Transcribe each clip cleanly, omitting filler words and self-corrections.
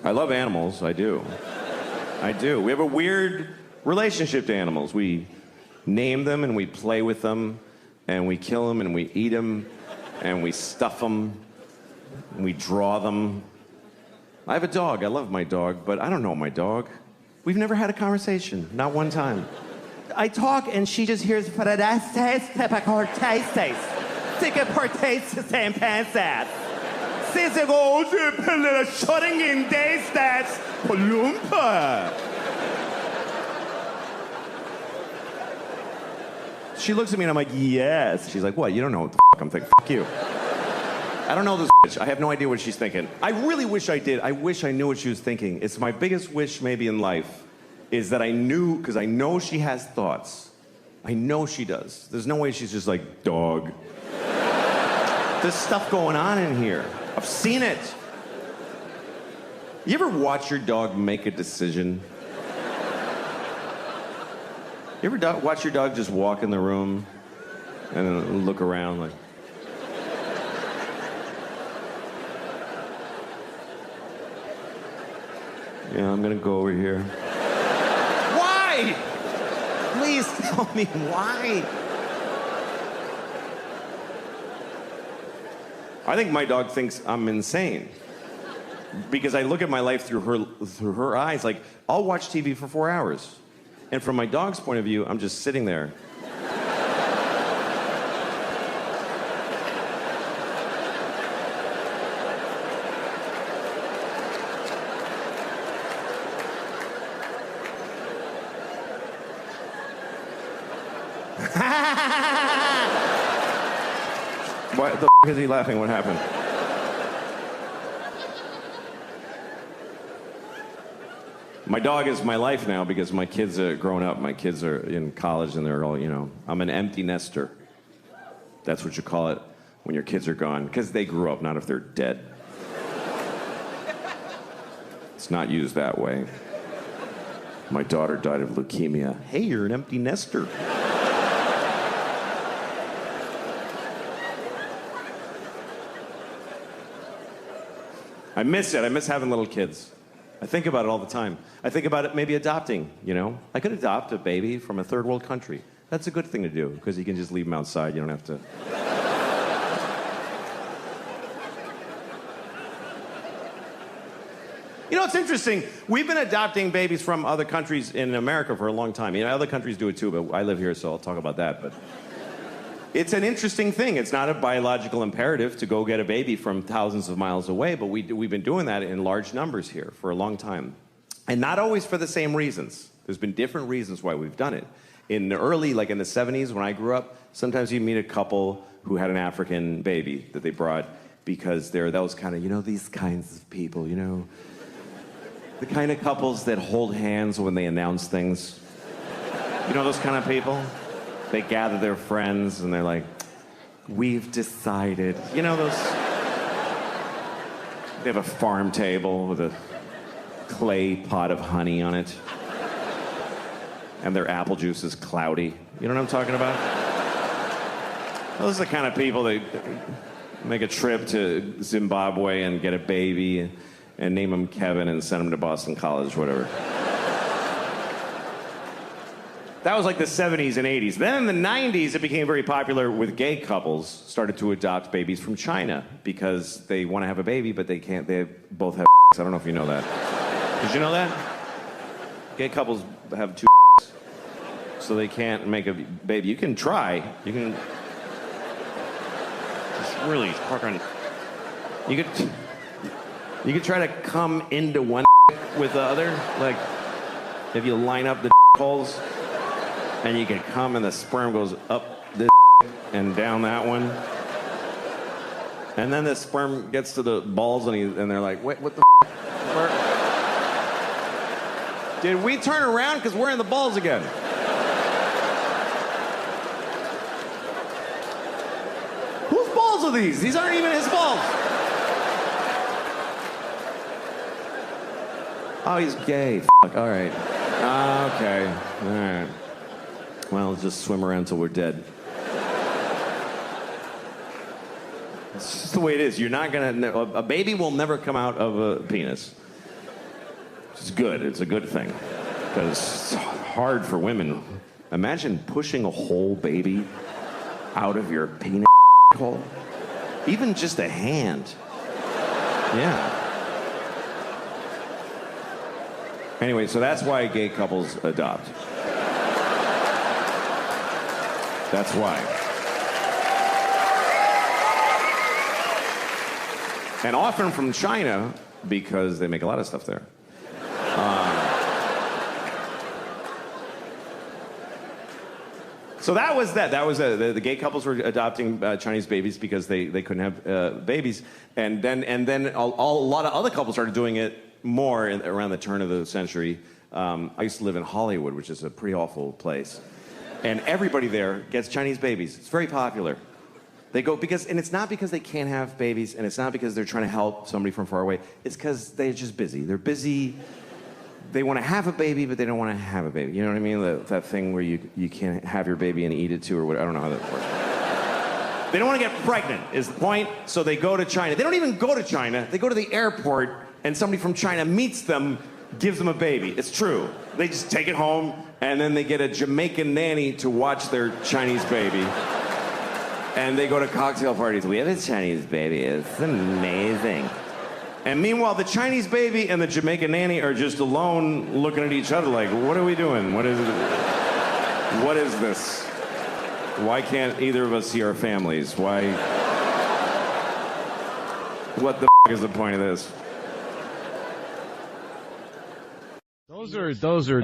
I love animals, I do. I do. We have a weird relationship to animals. We name them and we play with them and we kill them and we eat them and we stuff them and we draw them. I have a dog. I love my dog, but I don't know my dog. We've never had a conversation, not one time. I talk and she just hears shutting in days that's Palumpa. She looks at me and I'm like, yes. She's like, what? You don't know what the fuck I'm thinking. Fuck you. I don't know this bitch. I have no idea what she's thinking. I really wish I did. I wish I knew what she was thinking. It's my biggest wish maybe in life is that I knew, because I know she has thoughts. I know she does. There's no way she's just like, dog. There's stuff going on in here. I've seen it. You ever watch your dog make a decision? You ever watch your dog just walk in the room and then look around like... Yeah, I'm gonna go over here. Why? Please tell me why. I think my dog thinks I'm insane. Because I look at my life through her eyes. Like, I'll watch TV for 4 hours. And from my dog's point of view, I'm just sitting there. Why the f*** is he laughing? What happened? My dog is my life now because my kids are grown up. My kids are in college and they're all, you know, I'm an empty nester. That's what you call it when your kids are gone, because they grew up, not if they're dead. It's not used that way. My daughter died of leukemia. Hey, you're an empty nester. I miss it. I miss having little kids. I think about it all the time. I think about it maybe adopting, you know? I could adopt a baby from a third world country. That's a good thing to do, because you can just leave them outside. You don't have to... You know, it's interesting. We've been adopting babies from other countries in America for a long time. You know, other countries do it too, but I live here, so I'll talk about that. But it's an interesting thing. It's not a biological imperative to go get a baby from thousands of miles away, but we've been doing that in large numbers here for a long time. And not always for the same reasons. There's been different reasons why we've done it. In the early, like in the 70s when I grew up, sometimes you meet a couple who had an African baby that they brought because they're those kind of, you know, these kinds of people, you know. The kind of couples that hold hands when they announce things. You know those kind of people? They gather their friends and they're like, we've decided. You know those? They have a farm table with a clay pot of honey on it. And their apple juice is cloudy. You know what I'm talking about? Those are the kind of people that make a trip to Zimbabwe and get a baby and name him Kevin and send him to Boston College, whatever. That was like the 70s and 80s. Then in the 90s, it became very popular with gay couples started to adopt babies from China because they want to have a baby, but they can't. They both have I don't know if you know that. Did you know that? Gay couples have two so they can't make a baby. You can try. You can... It's really hard. You could try to come into one with the other. Like, if you line up the holes, and you can come and the sperm goes up this and down that one. And then the sperm gets to the balls and they're like, wait, what the Did we turn around? Because we're in the balls again. Whose balls are these? These aren't even his balls. Oh, he's gay. Fuck. All right. Okay. All right. Well, let's just swim around till we're dead. It's just the way it is. You're not gonna... A baby will never come out of a penis. It's good. It's a good thing. Because it's hard for women. Imagine pushing a whole baby out of your penis hole. Even just a hand. Yeah. Anyway, so that's why gay couples adopt. That's why. And often from China, because they make a lot of stuff there. So that was that. That was the gay couples were adopting Chinese babies because they couldn't have babies, and then a lot of other couples started doing it more around the turn of the century. I used to live in Hollywood, which is a pretty awful place, and everybody there gets Chinese babies. It's very popular. They go and it's not because they can't have babies, and it's not because they're trying to help somebody from far away. It's because they're just busy. They're busy. They want to have a baby, but they don't want to have a baby. You know what I mean? That thing where you can't have your baby and eat it too, or whatever. I don't know how that works. They don't want to get pregnant, is the point. So they go to China. They don't even go to China. They go to the airport, and somebody from China meets them, gives them a baby. It's true. They just take it home, and then they get a Jamaican nanny to watch their Chinese baby. And they go to cocktail parties. We have a Chinese baby. It's amazing. And meanwhile, the Chinese baby and the Jamaican nanny are just alone looking at each other like, what are we doing? What is this? Why can't either of us see our families? Why? What the is the point of this? Those are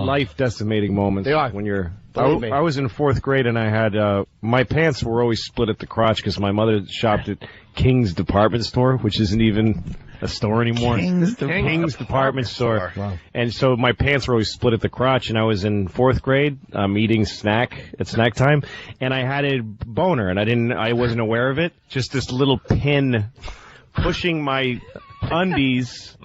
life-decimating moments. They are. When you're. I was in 4th grade and I had my pants were always split at the crotch because my mother shopped at King's Department Store, which isn't even a store anymore. King's Department Store. Wow. And so my pants were always split at the crotch, and I was in 4th grade, eating snack time, and I had a boner, and I wasn't aware of it. Just this little pin pushing my undies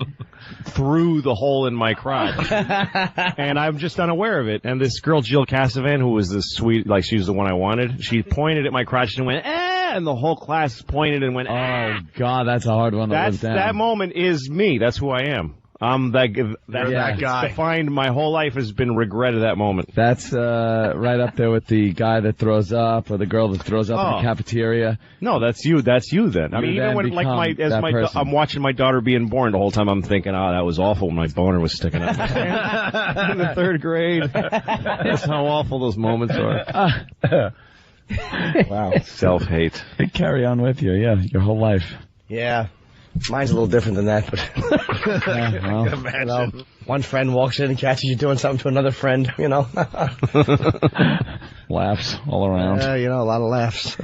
through the hole in my crotch. And I'm just unaware of it. And this girl, Jill Cassavan, who was the sweet, like she was the one I wanted, she pointed at my crotch and went, eh, and the whole class pointed and went, eh. Oh, God, that's a hard one to live down. That moment is me. That's who I am. That guy. Defined my whole life has been regret of that moment. That's right up there with the guy that throws up or the girl that throws up in the cafeteria. No, that's you. That's you then. I mean, even when I'm watching my daughter being born, the whole time I'm thinking, oh, that was awful when my boner was sticking up. In the 3rd grade. That's how awful those moments are. Wow. Self-hate. They carry on with you, your whole life. Yeah. Mine's a little different than that, but Yeah, well. One friend walks in and catches you doing something to another friend, Laughs all around. A lot of laughs.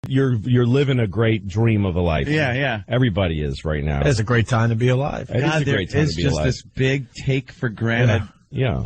You're living a great dream of a life. Yeah. Everybody is right now. It's a great time to be alive. It is a great time to be alive. It's just this big take for granted. Yeah.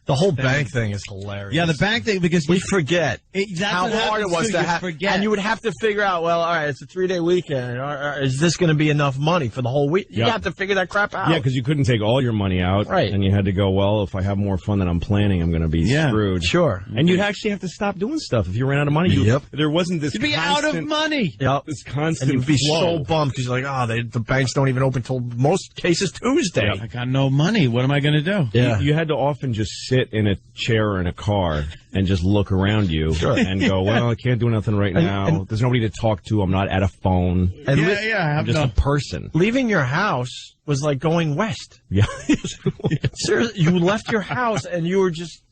The whole bank thing is hilarious. Yeah, the bank thing, because we forget how hard it was to have. And you would have to figure out, well, all right, it's a 3-day weekend. Is this going to be enough money for the whole week? You have to figure that crap out. Yeah, because you couldn't take all your money out. Right. And you had to go, well, if I have more fun than I'm planning, I'm going to be screwed. Sure. And you'd actually have to stop doing stuff if you ran out of money. There wasn't this You'd be out of money. Yep. This constant And you'd be flow. so bummed because you're like, the banks don't even open till most cases Tuesday. I got no money. What am I going to do? Yeah. You had to often just sit in a chair or in a car and just look around you and go, well, I can't do nothing right now. There's nobody to talk to. I'm not at a phone. And I'm just a person. Leaving your house was like going west. Yeah. Seriously, you left your house and you were just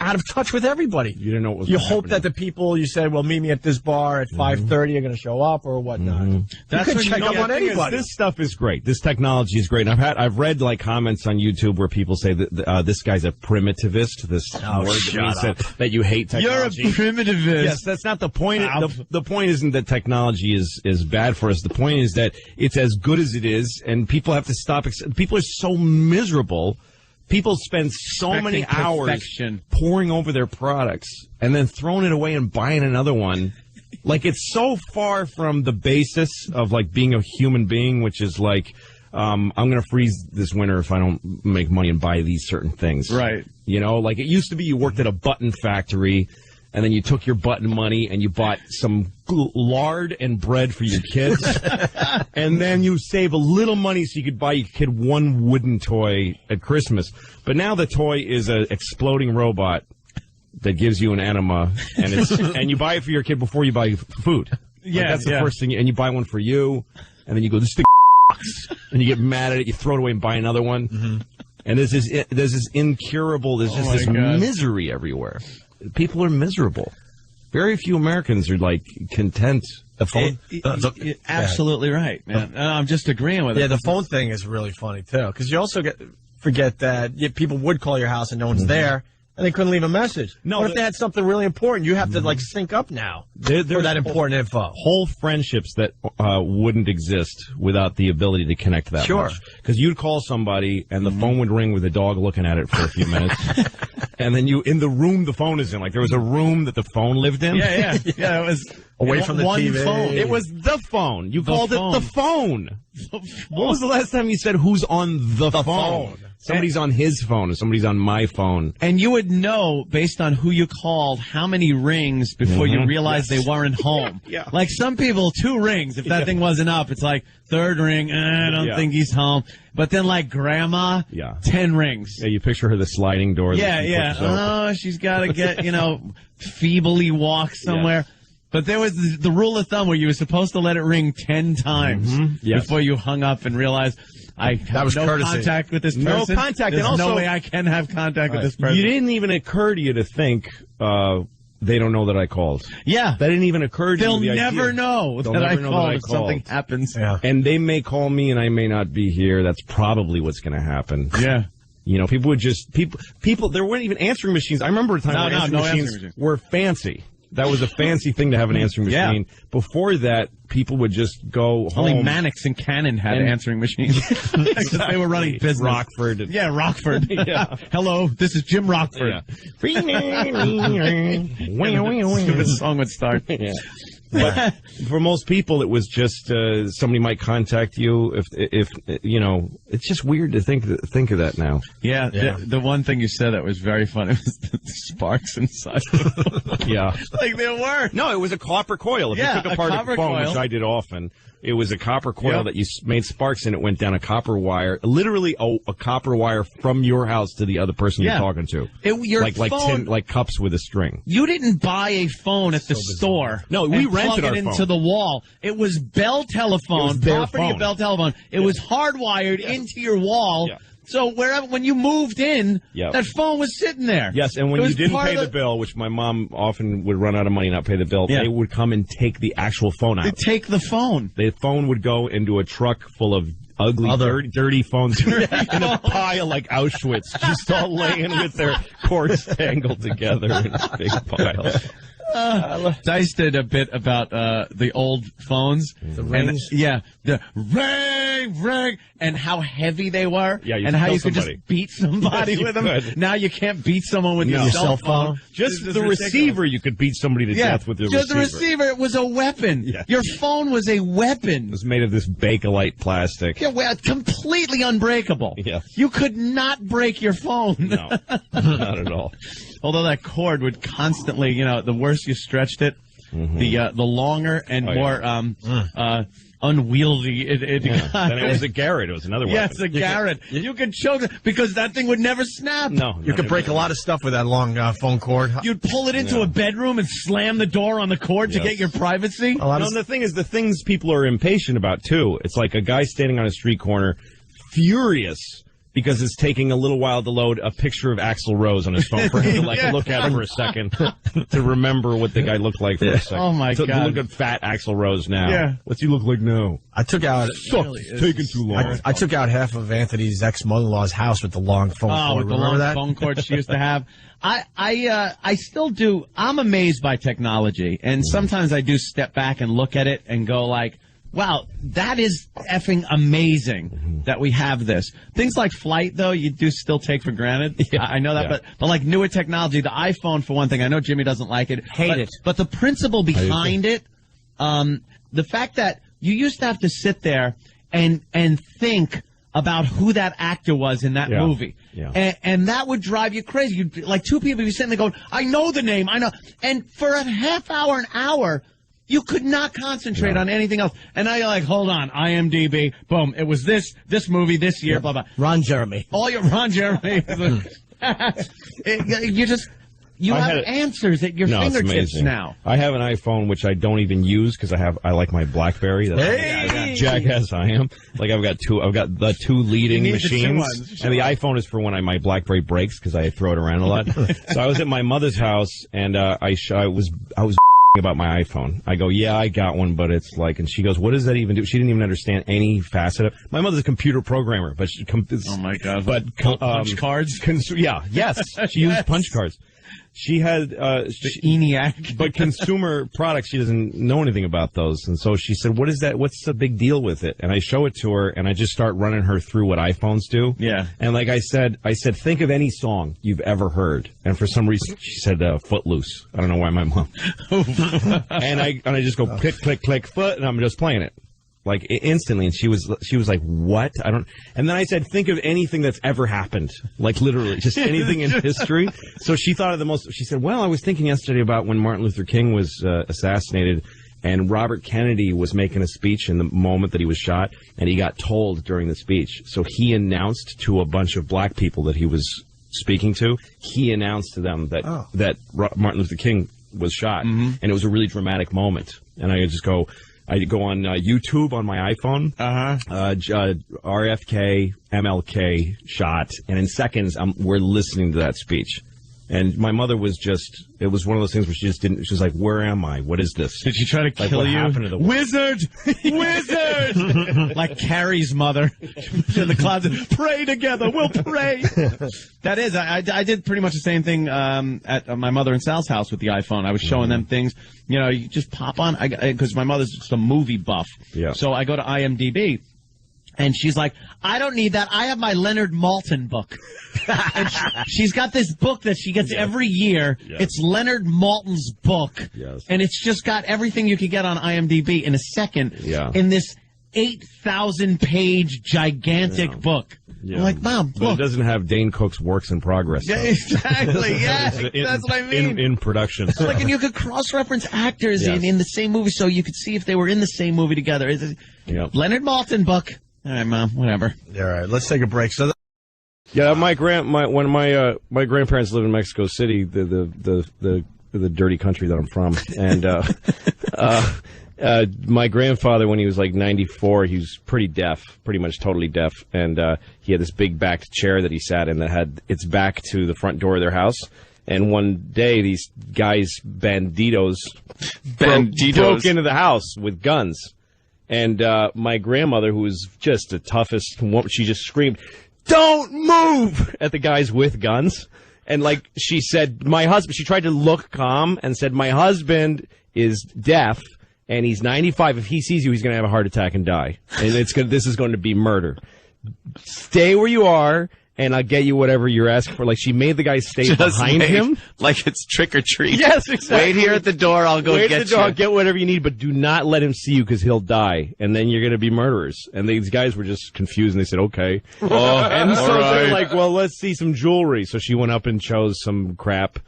out of touch with everybody. You didn't know what was You hoped that the people you said, well, meet me at this bar at 5:30 are going to show up or whatnot. That's you when could check up on anybody. This stuff is great. This technology is great. And I've read like comments on YouTube where people say that this guy's a primitivist. This word that means that you hate technology. You're a primitivist. Yes, that's not the point. The point isn't that technology is bad for us. The point is that it's as good as it is, and people have to stop. People are so miserable. People spend so many hours pouring over their products and then throwing it away and buying another one. Like, it's so far from the basis of, like, being a human being, which is like, I'm going to freeze this winter if I don't make money and buy these certain things. Right. Like, it used to be you worked at a button factory and then you took your button money and you bought some lard and bread for your kids, and then you save a little money so you could buy your kid one wooden toy at Christmas. But now the toy is an exploding robot that gives you an enema, and and you buy it for your kid before you buy food. Yeah, that's the first thing, and you buy one for you, and then you go, this thing sucks, and you get mad at it, you throw it away and buy another one. Mm-hmm. And there's this incurable, there's just this misery everywhere. People are miserable. Very few Americans are, like, content. The phone? Absolutely right, man. I'm just agreeing with it. Yeah, the phone thing is really funny, too, because you also forget that people would call your house and no one's there. And they couldn't leave a message. No, what if they had something really important? You have to, like, sync up now for that important info. Whole friendships that wouldn't exist without the ability to connect that much. Because you'd call somebody, and the phone would ring with a dog looking at it for a few minutes. And then in the room the phone is in. Like, there was a room that the phone lived in. Yeah, it was away from the TV. Phone. It was the phone. You called it the phone. When was the last time you said, who's on the phone? Somebody's on his phone, and somebody's on my phone. And you would know, based on who you called, how many rings before you realized they weren't home. Like some people, 2 rings. If that thing wasn't up, it's like, 3rd ring, I don't think he's home. But then, like, grandma, 10 rings. Yeah, you picture her the sliding door. Oh, she's got to get, feebly walk somewhere. Yeah. But there was the rule of thumb where you were supposed to let it ring 10 times before you hung up and realized, I have no contact with this person. No contact. There's no way I can have contact with this person. You didn't even occur to you to think they don't know that I called. Yeah. That didn't even occur to you. They'll never know that I called if something happens. Yeah. And they may call me and I may not be here. That's probably what's going to happen. Yeah. People would just, people, there weren't even answering machines. I remember a time when answering machines were fancy. That was a fancy thing to have an answering machine. Yeah. Before that, people would just go home. Only Mannix and Cannon had answering machines. Because they were running business. Rockford. Rockford. Hello, this is Jim Rockford. This song would start. Yeah. But for most people, it was just somebody might contact you if it's just weird to think of that now. Yeah. The one thing you said that was very funny was the sparks inside. Yeah, like there were. No, it was a copper coil. If you took apart a phone, which I did often, it was a copper coil that you made sparks and it went down a copper wire, literally a copper wire from your house to the other person you're talking to. Like cups with a string. You didn't buy a phone at the store. No, we rented our phone. Into the wall. It was Bell Telephone, property of Bell Telephone. It was hardwired into your wall. Yeah. So when you moved in, that phone was sitting there. Yes, and when you didn't pay the bill, which my mom often would run out of money and not pay the bill, they would come and take the actual phone out. They'd take the phone. The phone would go into a truck full of ugly, dirty phones in a pile like Auschwitz, just all laying with their cords tangled together in a big pile. Dice did a bit about the old phones. The rings? The ring, and how heavy they were. Yeah, and how you could just beat somebody with them. Now you can't beat someone with your cell phone. Just the receiver, you could beat somebody to death with your receiver. Just the receiver, it was a weapon. Yeah. Your phone was a weapon. It was made of this Bakelite plastic. Yeah, well, completely unbreakable. Yeah. You could not break your phone. No, not at all. Although that cord would constantly, the worse you stretched it, the longer and more unwieldy it got. Then it was a Garrett. It was another one. Yeah, it's a Garrett. You could choke it because that thing would never snap. No. You could break a lot of stuff with that long phone cord. You'd pull it into a bedroom and slam the door on the cord to get your privacy. The thing is, the things people are impatient about, too. It's like a guy standing on a street corner, furious because it's taking a little while to load a picture of Axl Rose on his phone for him to look at for a second to remember what the guy looked like for a second. Oh my God! To look at fat Axl Rose now. Yeah. What's he look like now? I took out. It's taking too long. I took out half of Anthony's ex-mother-in-law's house with the long phone cord. With the long phone cord she used to have. I still do. I'm amazed by technology, and sometimes I do step back and look at it and go like, wow, that is effing amazing that we have this. Things like flight, though, you do still take for granted. Yeah. I know that, but like newer technology, the iPhone, for one thing, I know Jimmy doesn't like it. Hate it. But the principle behind it, the fact that you used to have to sit there and think about who that actor was in that movie. and that would drive you crazy. You'd, like two people, you're sitting there going, I know the name, I know. And for a half hour, an hour, you could not concentrate on anything else. And now you're like, hold on, IMDb, boom, it was this movie, this year, blah, blah. Ron Jeremy. All your Ron Jeremy. You have answers at your fingertips now. I have an iPhone which I don't even use because I like my BlackBerry. That's jackass I am. Like I've got the two leading machines, and the iPhone is for when my BlackBerry breaks because I throw it around a lot. So I was at my mother's house and I was about my iPhone. I go, yeah, I got one, but it's like, and she goes, what does that even do? She didn't even understand any facet of it. My mother's a computer programmer, but oh my God. But punch cards? Yes, she used punch cards. She had ENIAC, but consumer products. She doesn't know anything about those, and so she said, "What is that? What's the big deal with it?" And I show it to her, and I just start running her through what iPhones do. Yeah. And like I said, think of any song you've ever heard, and for some reason she said "Footloose." I don't know why my mom. and I just go click click click foot, and I'm just playing it. Like instantly, and she was like, "What?" And then I said, "Think of anything that's ever happened, like literally, just anything in history." So she thought of the most. She said, "Well, I was thinking yesterday about when Martin Luther King was assassinated, and Robert Kennedy was making a speech in the moment that he was shot, and he got told during the speech. So he announced to a bunch of black people that he was speaking to. He announced to them that Martin Luther King was shot, and it was a really dramatic moment. And I just go." I go on YouTube on my iPhone, RFK, MLK shot, and in seconds we're listening to that speech. And my mother was it was one of those things where she just didn't, she was like, where am I? What is this? Did she try to kill you? Happened to the Wizard! Wizard! Like Carrie's mother in the closet. Pray together, we'll pray! That is, I did pretty much the same thing at my mother and Sal's house with the iPhone. I was showing them things, you just pop on, because my mother's just a movie buff. Yeah. So I go to IMDb. And she's like, I don't need that. I have my Leonard Maltin book. And she's got this book that she gets every year. Yes. It's Leonard Maltin's book. Yes. And it's just got everything you could get on IMDb in a second in this 8,000-page gigantic book. Yeah. I'm like, Mom, but it doesn't have Dane Cook's works in progress. Yeah, exactly. Yeah, that's what I mean. In production. Like, and you could cross-reference actors in the same movie, so you could see if they were in the same movie together. Leonard Maltin book. All right, Mom, whatever. All right, let's take a break. So, when my grandparents lived in Mexico City, the dirty country that I'm from, and my grandfather, when he was like 94, he was pretty much totally deaf, and he had this big backed chair that he sat in that had its back to the front door of their house. And one day, these guys, banditos broke into the house with guns. And my grandmother, who was just the toughest woman, she just screamed, "Don't move!" at the guys with guns. And like she said, she tried to look calm and said, "My husband is deaf and he's 95. If he sees you, he's going to have a heart attack and die. And this is going to be murder. Stay where you are, and I'll get you whatever you're asking for." Like, she made the guy stay behind him. Like it's trick or treat. Yes, exactly. Wait here at the door, I'll go get you. I'll get whatever you need, but do not let him see you because he'll die, and then you're going to be murderers. And these guys were just confused, and they said, okay. And so they're like, well, let's see some jewelry. So she went up and chose some crap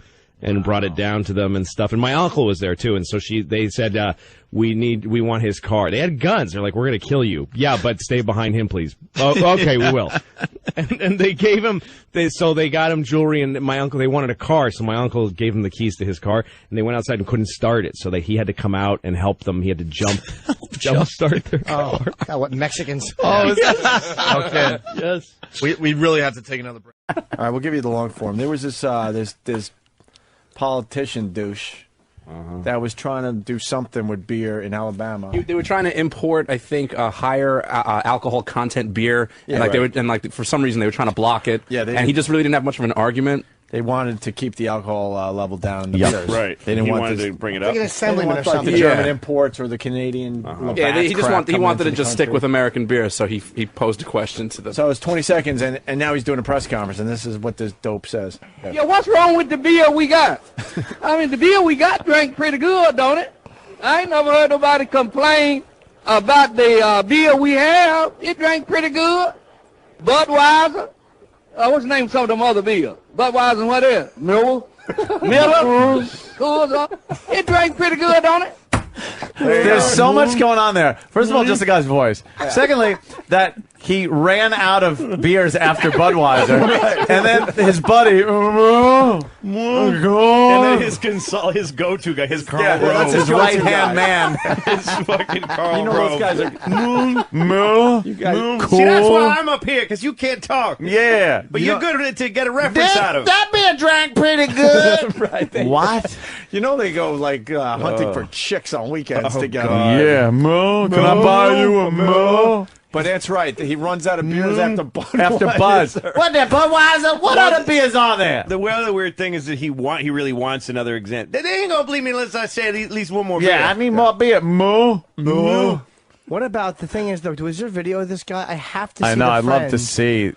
and brought it down to them and stuff. And my uncle was there, too, and so they said, we want his car. They had guns. They're like, we're going to kill you. Yeah, but stay behind him, please. Oh, okay, we will. And they gave him, so they got him jewelry, and they wanted a car, so my uncle gave him the keys to his car, and they went outside and couldn't start it, so he had to come out and help them. He had to jump start their car. Oh, God, what, Mexicans? Oh, is that? Okay. Yes. We really have to take another break. All right, we'll give you the long form. There was this politician douche that was trying to do something with beer in Alabama. They were trying to import, I think, a higher alcohol content beer, and for some reason they were trying to block it. Yeah, and he just really didn't have much of an argument. They wanted to keep the alcohol level down in the beers. Right. They didn't want to bring it up. They didn't want like the German imports or the Canadian. He wanted to just stick with American beer, so he posed a question to them. So it was 20 seconds, and now he's doing a press conference, and this is what this dope says. Yeah, what's wrong with the beer we got? I mean, the beer we got drank pretty good, don't it? I ain't never heard nobody complain about the beer we have. It drank pretty good. Budweiser, What's the name of some of them other beers? Budweiser and what else? Miller? Miller? Coors? It drank pretty good, don't it? There's so much going on there. First of all, just the guy's voice. Secondly, that he ran out of beers after Budweiser, and then his buddy, and then his go-to guy, his Carl Rove. That's his right-hand man. His fucking Carl You know Rove. those guys are You guys, see, that's why I'm up here, because you can't talk. Yeah. But you're good to get a reference out of. That beer drank pretty good. Right. What? You know they go like hunting for chicks on weekends together. God. Yeah, Mo. Can I buy you a Mo? But that's right. He runs out of beers after Bud. After Bud. What the Budweiser? What other beers are there? The other weird thing is that he really wants another example. They ain't gonna believe me unless I say at least one more beer. Yeah, I need more beer. Mo. Mo. What about the thing is though? Was there a video of this guy? I have to see. I know. the I'd love to friend. see.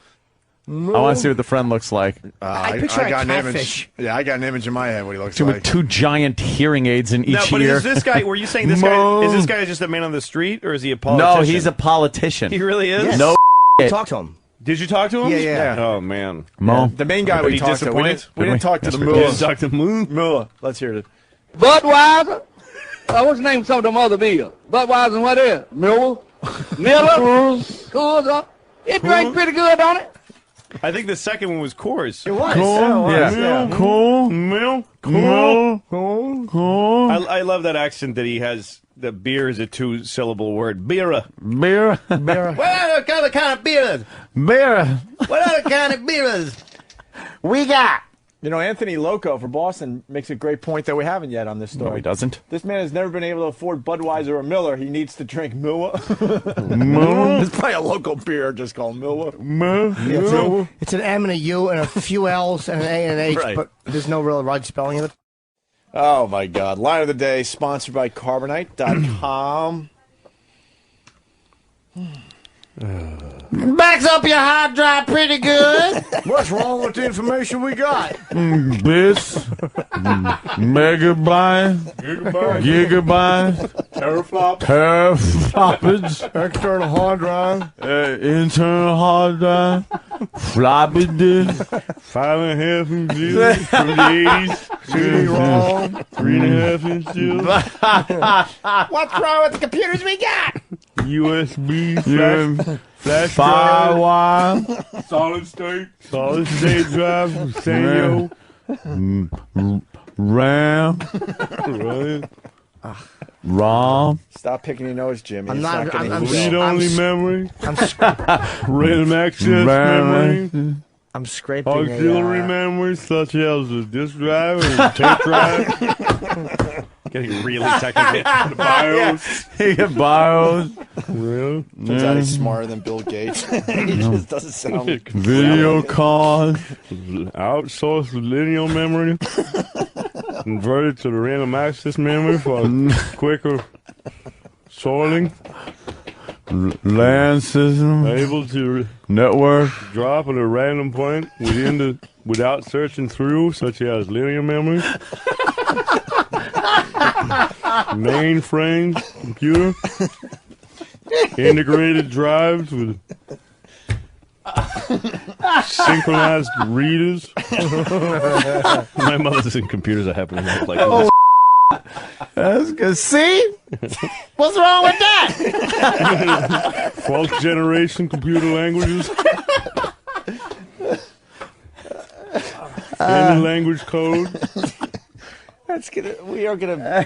I want to see what the friend looks like. I picture a got an catfish. image. Yeah, I got an image in my head what he looks See, like. with two giant hearing aids in each No, but ear. is this guy? Were you saying this guy? Is this guy just a man on the street, or is he a politician? No, he's a politician. He really is. Yes. No. Talk to him. Did you talk to him? Yeah. Oh man. Mo. The main guy But we he talked to. We disappointed? didn't talk to the You Muller. didn't talk to Muller. Let's hear it. Budweiser? What's the name of some of them other beers? Budweiser and what else? Miller? Miller? Coors? It drank pretty good, don't it? I think the second one was Coors. It was. Cool. Yeah. Cool. Milk. Cool. I love that accent that he has. The beer is a two-syllable word. Beer. Beer. What other kind of beers? Beer. What other kind of beers? We got. You know, Anthony Loco for Boston makes a great point that we haven't yet on this story. No, he doesn't. This man has never been able to afford Budweiser or Miller. He needs to drink Miller. Mo. There's probably a local beer just called Miller. Mo. It's an M and a U and a few L's and an A and an H, Right. but there's no real right spelling of it. Oh, my God. Line of the day, sponsored by Carbonite.com. Backs up your hard drive pretty good. What's wrong with the information we got? Bits. Megabyte. Gigabyte. Terafloppage. External hard drive. Internal hard drive. Floppy disk. 5.5 inches from the 80s. CD-ROM. 3.5 inches. What's wrong with the computers we got? USB flash Firewire. drive, solid state drive, Sanyo. RAM. ROM. Stop picking your nose, Jimmy. I'm It's not- gonna I'm- heal. Read-only memory, I'm random access memory, I'm scraping auxiliary a, memory such as a disk drive and a tape drive. Getting really technical. The BIOS. BIOS. Really? Turns out he's smarter than Bill Gates. He just doesn't sound. Video card. Outsourced linear memory. Converted to the random access memory for quicker sorting. LAN system. Able to Network. drop at a random point without searching through, such as linear memory. Mainframe computer. Integrated drives with synchronized readers. My mother's in computers. I happen to know like this. That's good. See? What's wrong with that? False generation computer languages. Any language code. That's gonna. We are gonna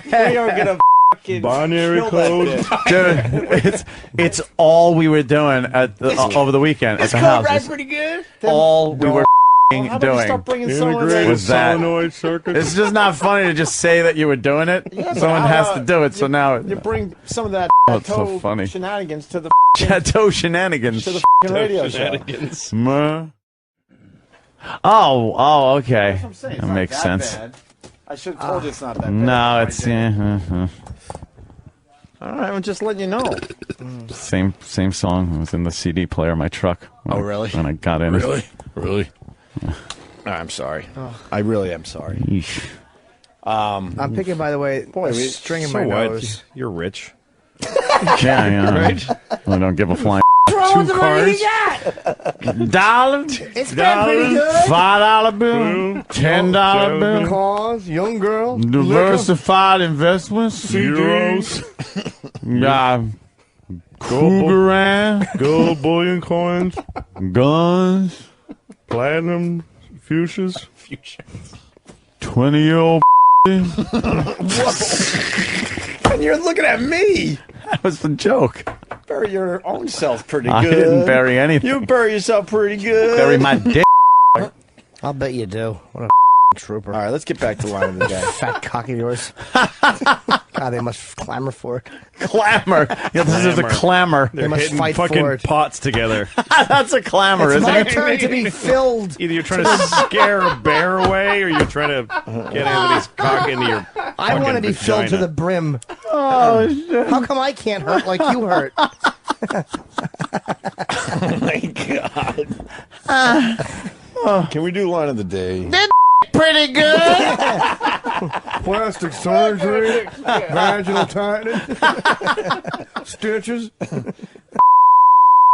fucking Binary kill code. that bitch. Dude, it's all we were doing at over the weekend at the house. It's pretty good. all we were How about you doing. start bringing someone Integrated in? Was that- solenoid circuits. It's just not funny to just say that you were doing it. Yeah, but Someone how has about to do it, so now You bring some of that Oh, it's so chateau funny. shenanigans to the Chateau shenanigans. to the radio show. Shenanigans. Oh, okay. I'm saying, it's That not makes sense. bad. I should have told you it's not that bad. No, it's All right, I'm just letting you know. same song. It was in the CD player of my truck. Oh, really? When I got in it. Really? I'm sorry. I really am sorry. Yeesh. I'm picking, by the way, Boy, a we- string in So my what? nose. You're rich. Yeah. I don't give a flying. What's wrong what's the money he got? $1. It's been pretty good. $5 bill. $10 bill. Cars, young girl, Diversified investments. Zeros. Cougar, gold bullion coins, guns, platinum fuchsias. 20-year-old. And you're looking at me. That was the joke. Bury your own self pretty good. I didn't bury anything. You bury yourself pretty good. Bury my dick. I'll bet you do. What a trooper. All right, let's get back to line of the day. Fat cock of yours. God, they must clamor for it. Clamor. Yeah, this is a clamor. They must hitting fight fucking for it. pots together. That's a clamor, It's isn't my it? turn to be filled. Either you're trying to scare a bear away, or you're trying to get Anthony's cock into your. I want to be filled to the brim. Oh, shit. How come I can't hurt like you hurt? Oh my God. Can we do line of the day? Pretty good. Plastic surgery, vaginal tightening, stitches.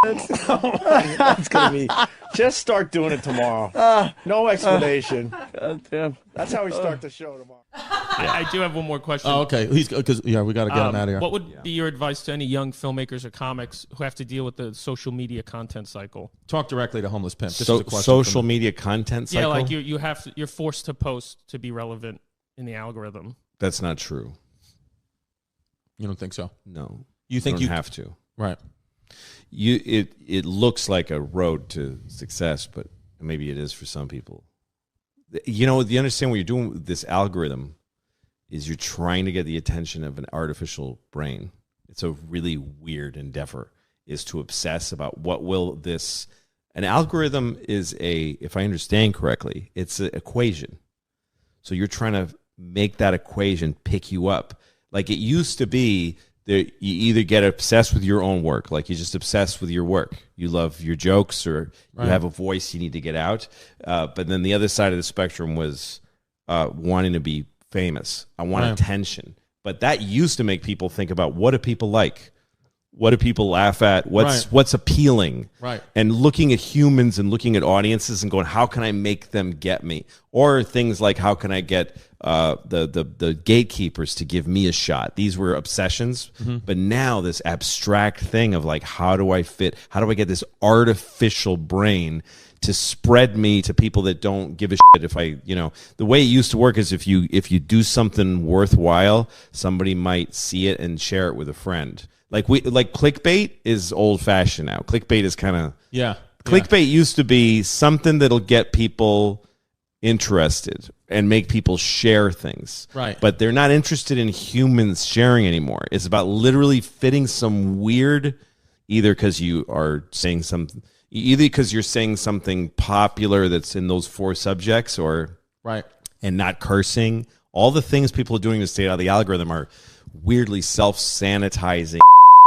It's gonna be. Just start doing it tomorrow. No explanation. God damn. That's how we start the show tomorrow. I do have one more question. Oh, okay. He's because we got to get him out of here. What would be your advice to any young filmmakers or comics who have to deal with the social media content cycle? Talk directly to Homeless Pimp. This is a question Social media content cycle? Yeah, like you're forced to post to be relevant in the algorithm. That's not true. You don't think so? No. You think you have to. Right. It looks like a road to success, but maybe it is for some people. You understand what you're doing with this algorithm is you're trying to get the attention of an artificial brain. It's a really weird endeavor, is to obsess about what will this. An algorithm is if I understand correctly, it's an equation. So you're trying to make that equation pick you up. Like it used to be, you either get obsessed with your own work, like you're just obsessed with your work. You love your jokes, or you have a voice you need to get out. But then the other side of the spectrum was wanting to be famous. I want attention. But that used to make people think about, what do people like? What do people laugh at? What's appealing? Right. And looking at humans and looking at audiences and going, how can I make them get me? Or things like, how can I get the gatekeepers to give me a shot? These were obsessions. Mm-hmm. But now this abstract thing of like, how do I fit? How do I get this artificial brain to spread me to people that don't give a shit? If I, the way it used to work is if you do something worthwhile, somebody might see it and share it with a friend. Like clickbait is old fashioned now. Clickbait is kind of Clickbait used to be something that'll get people interested and make people share things. Right. But they're not interested in humans sharing anymore. It's about literally fitting some weird, either because you are saying something, either because you're saying something popular that's in those 4 subjects, or and not cursing. All the things people are doing to stay out of the algorithm are weirdly self-sanitizing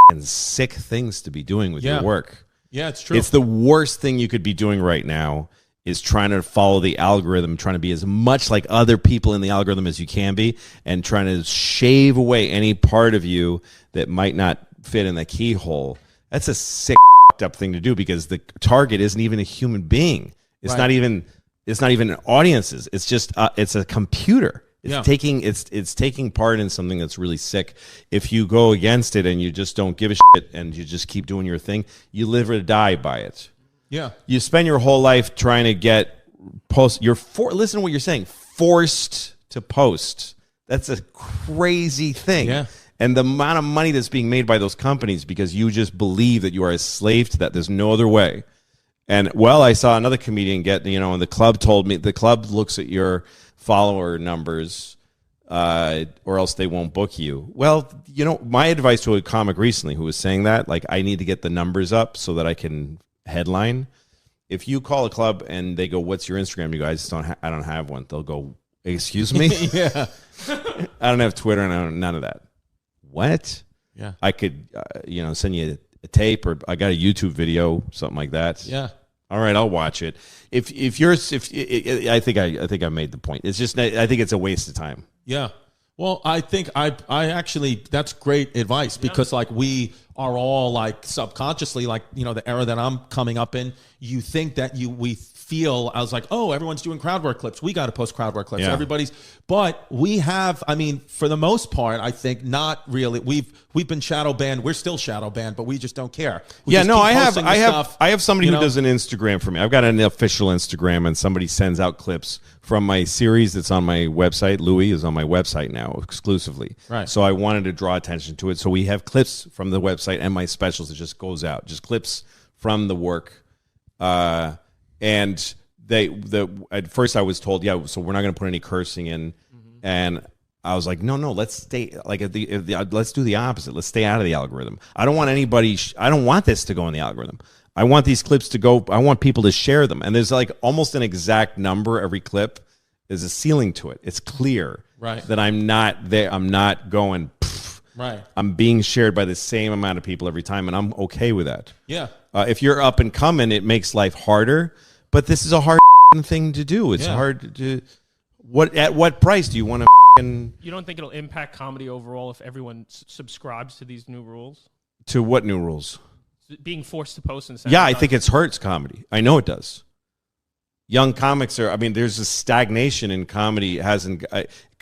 and sick things to be doing with your work. Yeah, it's true. It's the worst thing you could be doing right now, is trying to follow the algorithm, trying to be as much like other people in the algorithm as you can be, and trying to shave away any part of you that might not fit in the keyhole. That's a sick up thing to do, because the target isn't even a human being. It's not even audiences. It's just it's a computer. It's taking part in something that's really sick. If you go against it and you just don't give a shit and you just keep doing your thing, you live or die by it. Yeah. You spend your whole life trying to get post. Listen to what you're saying. Forced to post. That's a crazy thing. Yeah. And the amount of money that's being made by those companies because you just believe that you are a slave to that. There's no other way. And I saw another comedian and the club told me, the club looks at your follower numbers, or else they won't book you. Well, my advice to a comic recently who was saying that, like, I need to get the numbers up so that I can headline. If you call a club and they go, "What's your Instagram?" You guys I don't have one. They'll go, "Excuse me?" Yeah. I don't have Twitter and none of that. What? Yeah. I could, send you a tape, or I got a YouTube video, something like that. Yeah. All right, I'll watch it. I think I made the point. It's just, I think it's a waste of time. Yeah. Well, I think I actually, that's great advice, because like we are all like subconsciously, like, you know, the era that I'm coming up in, you think that we feel, I was like, oh, everyone's doing crowd work clips. We got to post crowd work clips. Yeah. But we have, I mean, for the most part, I think not really. We've been shadow banned. We're still shadow banned, but we just don't care. I have somebody who does an Instagram for me. I've got an official Instagram, and somebody sends out clips from my series that's on my website. Louis is on my website now exclusively. Right. So I wanted to draw attention to it. So we have clips from the website and my specials. It just goes out, just clips from the work. And at first I was told, so we're not going to put any cursing in, and I was like, no, let's stay like let's do the opposite. Let's stay out of the algorithm. I don't want anybody. I don't want this to go in the algorithm. I want these clips to go. I want people to share them. And there's like almost an exact number every clip. There's a ceiling to it. It's clear that I'm not there. I'm not going. Right. I'm being shared by the same amount of people every time, and I'm okay with that. Yeah. If you're up and coming, it makes life harder. But this is a hard thing to do. It's hard to. At what price do you want to? You don't think it'll impact comedy overall if everyone subscribes to these new rules? To what new rules? Being forced to post and I think it hurts comedy. I know it does. Young comics are. I mean, there's a stagnation in comedy.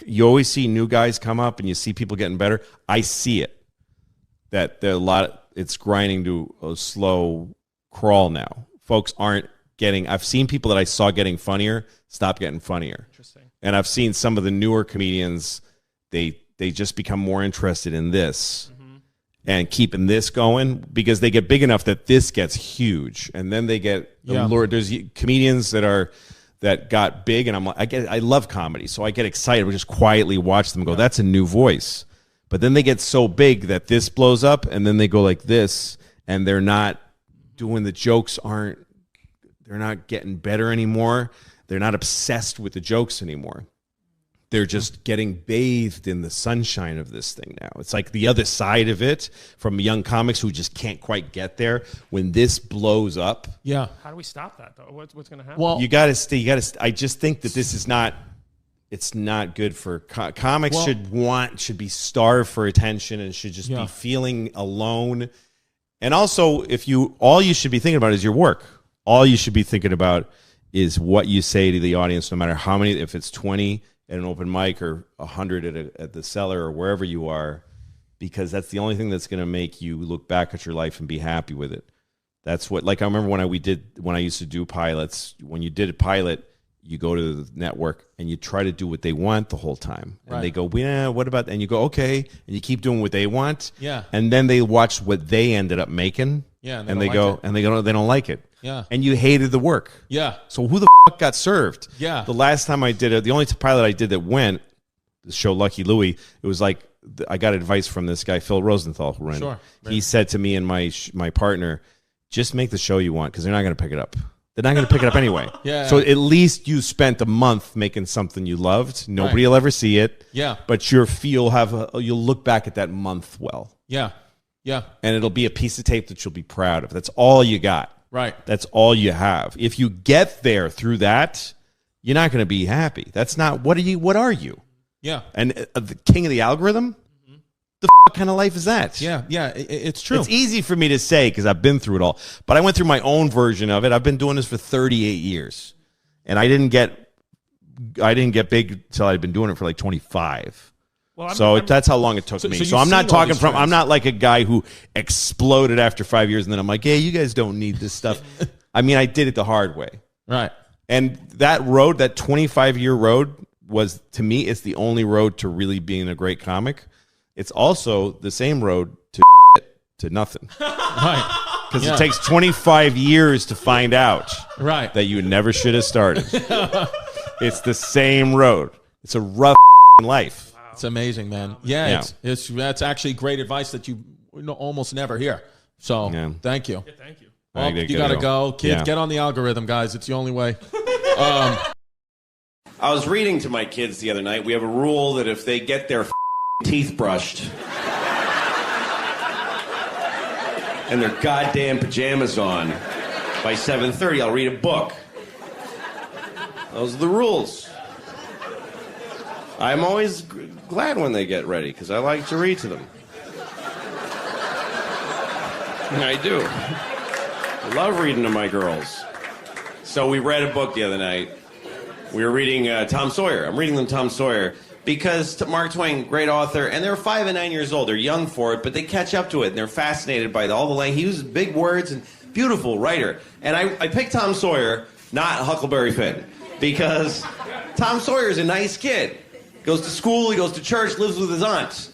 You always see new guys come up, and you see people getting better. I see it. That there are a lot. It's grinding to a slow crawl now. Folks aren't getting. I've seen people that I saw getting funnier stop getting funnier. Interesting. And I've seen some of the newer comedians. They just become more interested in this. And keeping this going because they get big enough that this gets huge, and then they get lured. There's comedians that got big, and I'm like, I love comedy, so I get excited. We just quietly watch them go. That's a new voice, but then they get so big that this blows up, and then they go like this, and they're not doing the jokes. They're not getting better anymore. They're not obsessed with the jokes anymore. They're just getting bathed in the sunshine of this thing now. It's like the other side of it from young comics who just can't quite get there. When this blows up, how do we stop that though? What's going to happen? Well, you got to stay. I just think that this is not. It's not good for comics. Should be starved for attention and should just be feeling alone. And also, all you should be thinking about is your work. All you should be thinking about is what you say to the audience, no matter how many. If it's 20. At an open mic or 100 at the cellar or wherever you are, because that's the only thing that's going to make you look back at your life and be happy with it. That's what, like I remember when I used to do pilots, when you did a pilot, you go to the network and you try to do what they want the whole time. And they go, what about, and you go, okay. And you keep doing what they want. Yeah. And then they watch what they ended up making. Yeah. And they go, and they don't like it. Yeah. And you hated the work. Yeah. So who the fuck got served? Yeah. The last time I did it, the only pilot I did that went, the show Lucky Louie, it was like, I got advice from this guy, Phil Rosenthal, who ran it. He said to me and my partner, just make the show you want because they're not going to pick it up. They're not going to pick it up anyway. So at least you spent a month making something you loved. Nobody will ever see it. Yeah. But you'll look back at that month well. Yeah. Yeah. And it'll be a piece of tape that you'll be proud of. That's all you got. Right. That's all you have. If you get there through that, you're not going to be happy. That's not, what are you? Yeah. And the king of the algorithm? The kind of life is that? Yeah. It's true. It's easy for me to say because I've been through it all. But I went through my own version of it. I've been doing this for 38 years. And I didn't get big until I'd been doing it for like 25. Well, that's how long it took me. So I'm not talking from, I'm not like a guy who exploded after 5 years and then I'm like, hey, you guys don't need this stuff. I mean, I did it the hard way. Right. And that road, that 25-year road was, to me, it's the only road to really being a great comic. It's also the same road to nothing. Right. Because it takes 25 years to find out that you never should have started. It's the same road. It's a rough life. It's amazing, man. Yeah. That's actually great advice that you almost never hear. So thank you. Yeah, thank you. Well, you got to go. Kids, get on the algorithm, guys. It's the only way. I was reading to my kids the other night. We have a rule that if they get their teeth brushed and their goddamn pajamas on by 7:30, I'll read a book. Those are the rules. I'm always glad when they get ready because I like to read to them. I do. I love reading to my girls. So we read a book the other night. We were reading Tom Sawyer. I'm reading them Tom Sawyer because Mark Twain, great author, and they're 5 and 9 years old. They're young for it, but they catch up to it, and they're fascinated by all the language. He uses big words and beautiful writer. And I picked Tom Sawyer, not Huckleberry Finn, because Tom Sawyer is a nice kid. Goes to school, he goes to church, lives with his aunts.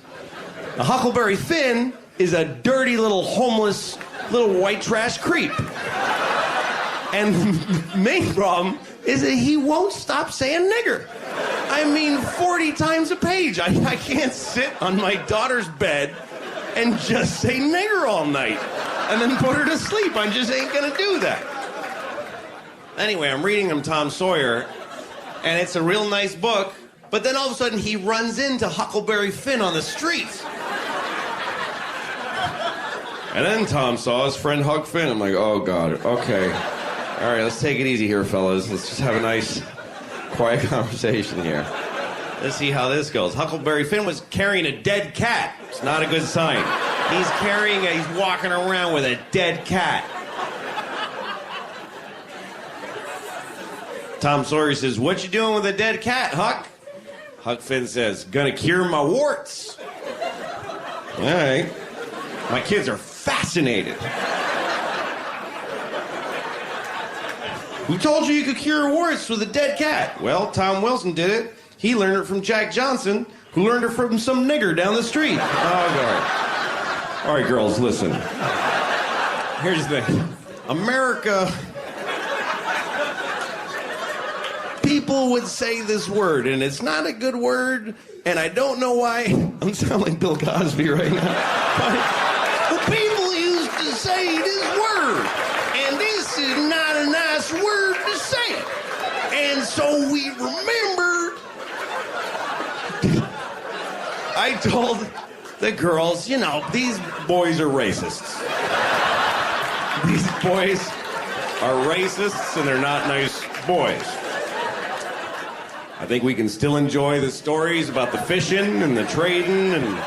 Now, Huckleberry Finn is a dirty little homeless little white trash creep. And the main problem is that he won't stop saying nigger. I mean, 40 times a page. I can't sit on my daughter's bed and just say nigger all night and then put her to sleep. I just ain't gonna do that. Anyway, I'm reading him Tom Sawyer, and it's a real nice book, but then all of a sudden he runs into Huckleberry Finn on the street. And then Tom saw his friend Huck Finn. I'm like, oh, God, okay. All right, let's take it easy here, fellas. Let's just have a nice, quiet conversation here. Let's see how this goes. Huckleberry Finn was carrying a dead cat. It's not a good sign. He's walking around with a dead cat. Tom Sawyer says, what you doing with a dead cat, Huck? Huck Finn says, gonna cure my warts. All right. My kids are fascinated. Who told you could cure warts with a dead cat? Well, Tom Wilson did it. He learned it from Jack Johnson, who learned it from some nigger down the street. Oh, all right, girls, listen. Here's the thing. America... People would say this word, and it's not a good word, and I don't know why. I'm sounding like Bill Cosby right now. But people used to say this word, and this is not a nice word to say. And so we remembered. I told the girls, you know, these boys are racists. These boys are racists, and they're not nice boys. I think we can still enjoy the stories about the fishing and the trading, and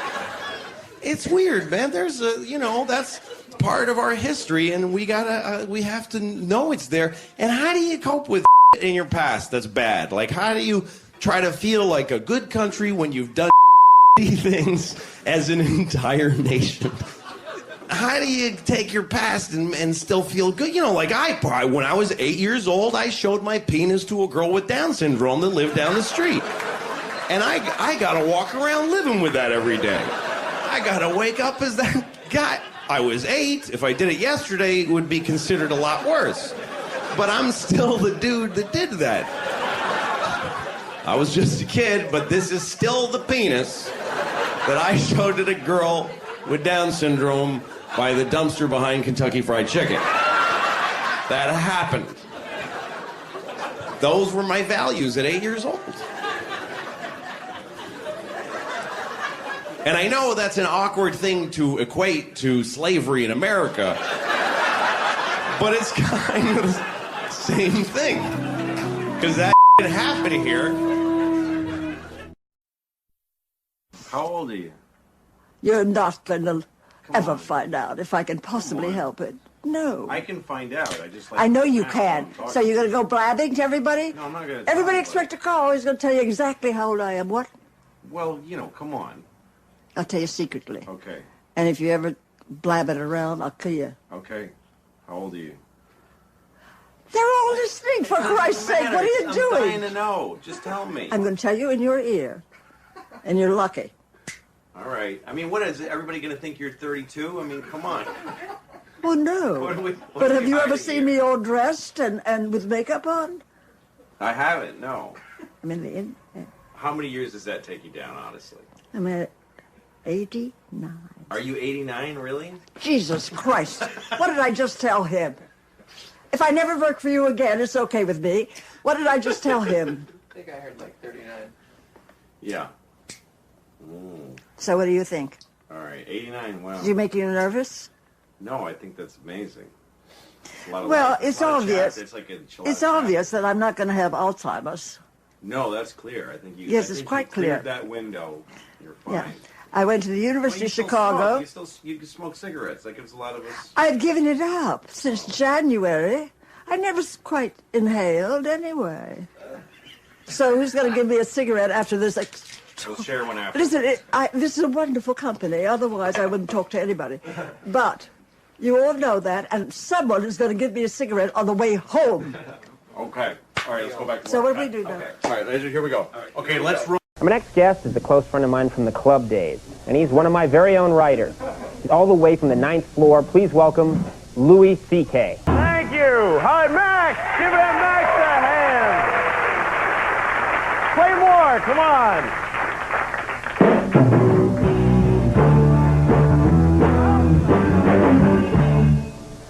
it's weird, man. There's that's part of our history, and we have to know it's there. And how do you cope with in your past that's bad? Like, how do you try to feel like a good country when you've done things as an entire nation? How do you take your past and still feel good? You know, like when I was 8 years old, I showed my penis to a girl with Down syndrome that lived down the street. And I gotta walk around living with that every day. I gotta wake up as that guy. I was 8. If I did it yesterday, it would be considered a lot worse. But I'm still the dude that did that. I was just a kid, but this is still the penis that I showed to the girl with Down syndrome by the dumpster behind Kentucky Fried Chicken. That happened. Those were my values at 8 years old. And I know that's an awkward thing to equate to slavery in America, but it's kind of the same thing. Because that happened here. How old are you? You're not going to ever find out if I can possibly help it. No. I can find out. I know you can. So you're going to go blabbing to everybody? No, I'm not going to. Everybody expect a call. He's going to tell you exactly how old I am. What? Well, come on. I'll tell you secretly. Okay. And if you ever blab it around, I'll kill you. Okay. How old are you? They're all listening, for Christ's sake. What are you doing? I'm dying to know. Just tell me. I'm going to tell you in your ear. And you're lucky. All right. I mean, what is it? Everybody going to think you're 32? I mean, come on. Well, no. But have you ever seen me all dressed and with makeup on? I haven't, no. I mean, how many years does that take you down, honestly? I'm at 89. Are you 89, really? Jesus Christ. What did I just tell him? If I never work for you again, it's okay with me. What did I just tell him? I think I heard like 39. Yeah. So what do you think? All right, 89, wow. Did you make you nervous? No, I think that's amazing. It's obvious. It's obvious that I'm not going to have Alzheimer's. No, that's clear. I think you. Yes, it's quite clear. That window, you're fine. Yeah. I went to the University of Chicago. You can smoke cigarettes. That gives a lot of us. I've given it up since January. I never quite inhaled anyway. So who's going to give me a cigarette after this? We'll share one after. Listen, this is a wonderful company. Otherwise, I wouldn't talk to anybody. But you all know that, and someone is going to give me a cigarette on the way home. Okay. All right, let's go back to work. So what do we do now? Okay. All right, here we go. Okay, let's roll. My next guest is a close friend of mine from the club days, and he's one of my very own writers. He's all the way from the 9th floor. Please welcome Louis C.K. Thank you. Hi, Max. Give that Max a hand. Play more. Come on.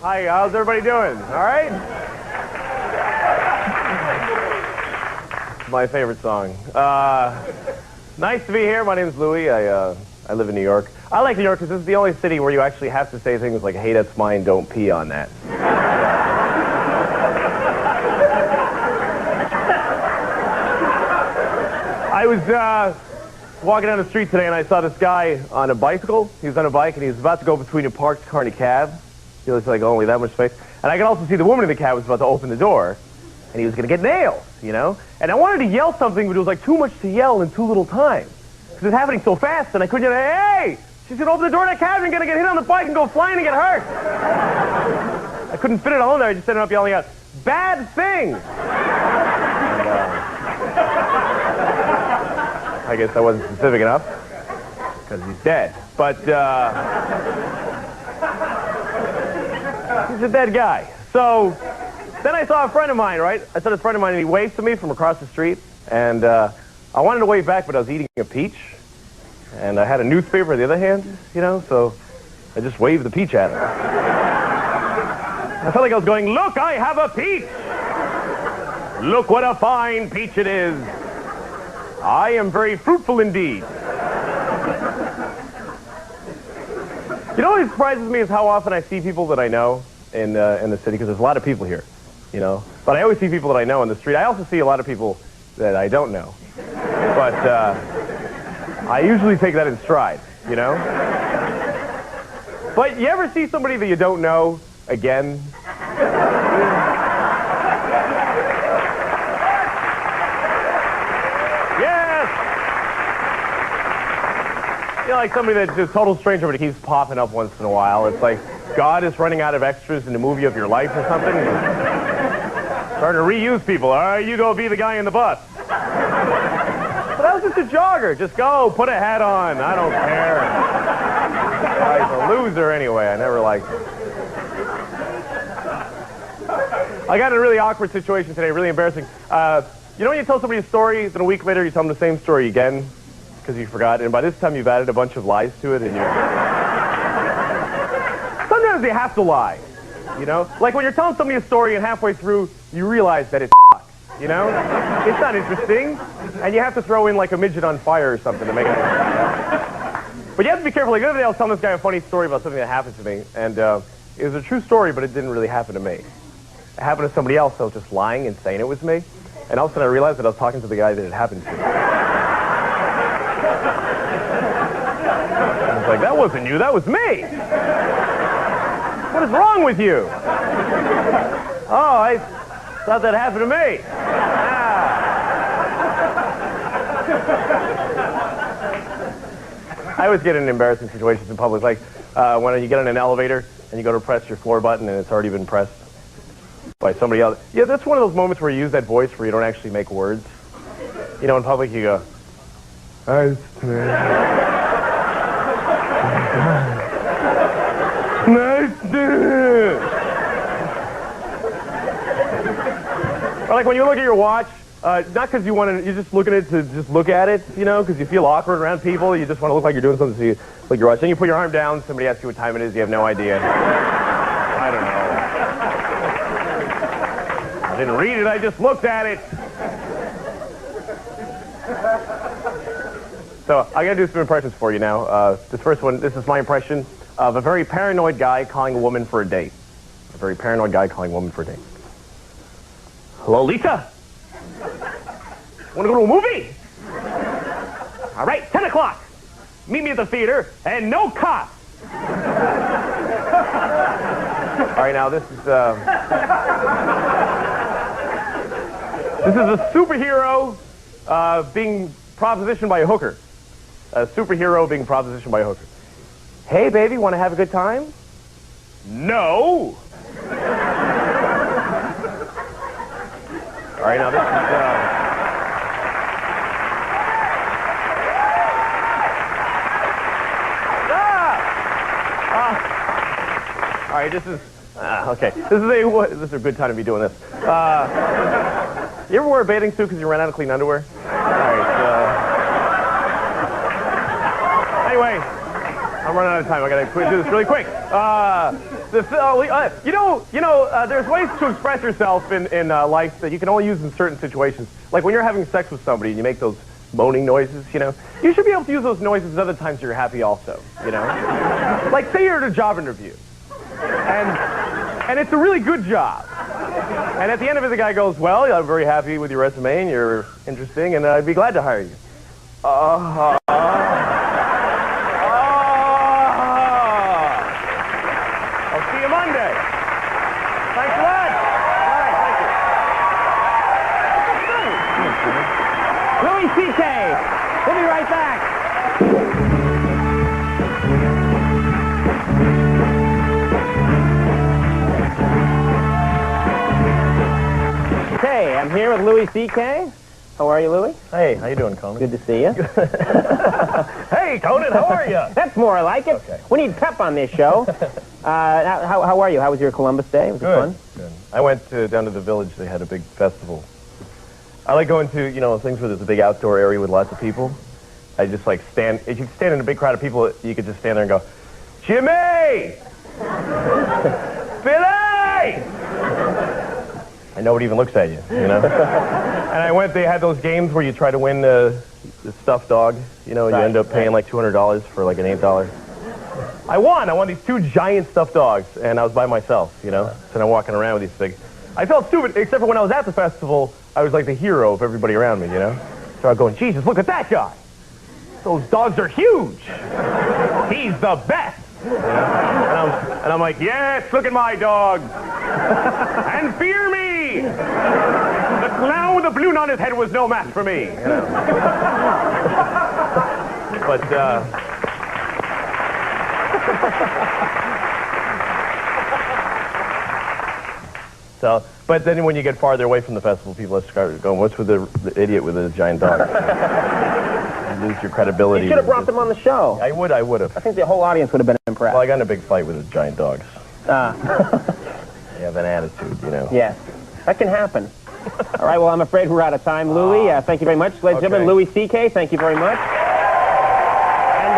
Hi, how's everybody doing? All right? My favorite song. Nice to be here. My name's Louis. I live in New York. I like New York because this is the only city where you actually have to say things like, hey, that's mine, don't pee on that. I was walking down the street today and I saw this guy on a bicycle. He was on a bike and he was about to go between a parked car and a cab. He was like, only that much space. And I could also see the woman in the cab was about to open the door. And he was going to get nailed, you know? And I wanted to yell something, but it was like too much to yell in too little time. Because it was happening so fast, and I couldn't yell, hey! She's going to open the door of that cab and going to get hit on the bike and go flying and get hurt. I couldn't fit it all in there. I just ended up yelling out, bad thing! And, I guess I wasn't specific enough, because he's dead. But, he's a dead guy. So... Then I saw a friend of mine, right? I saw this friend of mine, and he waved to me from across the street. And I wanted to wave back, but I was eating a peach. And I had a newspaper in the other hand, you know, so I just waved the peach at him. I felt like I was going, look, I have a peach! Look what a fine peach it is. I am very fruitful indeed. You know what surprises me is how often I see people that I know in the city, because there's a lot of people here. You know, but I always see people that I know on the street. I also see a lot of people that I don't know. But I usually take that in stride, you know? But you ever see somebody that you don't know again? Yes! You know, like somebody that's just a total stranger, but it keeps popping up once in a while. It's like God is running out of extras in the movie of your life or something. Starting to reuse people. All right, you go be the guy in the bus. But I was just a jogger. Just go, put a hat on. I don't care. Guy's a loser anyway. I never liked him. I got in a really awkward situation today, really embarrassing. You know when you tell somebody a story, then a week later you tell them the same story again because you forgot, and by this time you've added a bunch of lies to it, and you're... Sometimes you have to lie. You know? Like when you're telling somebody a story and halfway through you realize that it's you know? It's not interesting. And you have to throw in like a midget on fire or something to make it But you have to be careful. Like the other day I was telling this guy a funny story about something that happened to me. And it was a true story, but it didn't really happen to me. It happened to somebody else. I was just lying and saying it was me. And all of a sudden I realized that I was talking to the guy that it happened to. I was like, that wasn't you, that was me. What is wrong with you? Oh, I thought that happened to me. I always get in embarrassing situations in public, like when you get in an elevator and you go to press your floor button and it's already been pressed by somebody else. Yeah, that's one of those moments where you use that voice where you don't actually make words. You know, in public you go, nice dude. Or like when you look at your watch, not because you want to, you're just looking at it to just look at it, you know, because you feel awkward around people. You just want to look like you're doing something, so you look at your watch. Then you put your arm down, somebody asks you what time it is, you have no idea. I don't know. I didn't read it, I just looked at it. So I gotta do some impressions for you now. This first one, this is my impression of a very paranoid guy calling a woman for a date. A very paranoid guy calling a woman for a date. Hello, Lisa? Want to go to a movie? All right, 10 o'clock. meet me at the theater, and no cops. All right, now this is a superhero being propositioned by a hooker. A superhero being propositioned by a hooker. Hey, baby, want to have a good time? No. All right, now this is. All right, this is okay. This is a good time to be doing this. You ever wear a bathing suit because you ran out of clean underwear? All right. Anyway, I'm running out of time. I gotta do this really quick. There's ways to express yourself in life that you can only use in certain situations. Like when you're having sex with somebody and you make those moaning noises, you should be able to use those noises at other times you're happy also, Like say you're at a job interview, and it's a really good job. And at the end of it, the guy goes, well, I'm very happy with your resume and you're interesting, and I'd be glad to hire you. I'll see you Monday. Thanks a lot. All right, thank you. Louis C.K. We'll be right back. Hey, I'm here with Louis C.K. How are you, Louis? Hey, how you doing, Conan? Good to see you. Hey, Conan, how are you? That's more like it. Okay. We need pep on this show. How are you? How was your Columbus Day? Was it fun? Good. I went down to the village. They had a big festival. I like going to, things where there's a big outdoor area with lots of people. I just like stand. If you stand in a big crowd of people, you could just stand there and go, Jimmy! Billy! And nobody even looks at you, And I went, they had those games where you try to win the stuffed dog, and you end up paying like $200 for like an $8. I won these 2 giant stuffed dogs, and I was by myself, So I'm walking around with these things. I felt stupid, except for when I was at the festival, I was like the hero of everybody around me, So I was going, Jesus, look at that guy. Those dogs are huge. He's the best. And I'm like, yes, look at my dog. And fear me. The clown with the balloon on his head was no match for me. But, but then when you get farther away from the festival, people start going, what's with the idiot with the giant dog? You lose your credibility. You should have brought them on the show. I would have. I think the whole audience would have been impressed. Well, I got in a big fight with the giant dogs. They have an attitude, Yes, that can happen. All right, well, I'm afraid we're out of time. Louis, thank you very much. Ladies and gentlemen, Louis C.K., thank you very much. And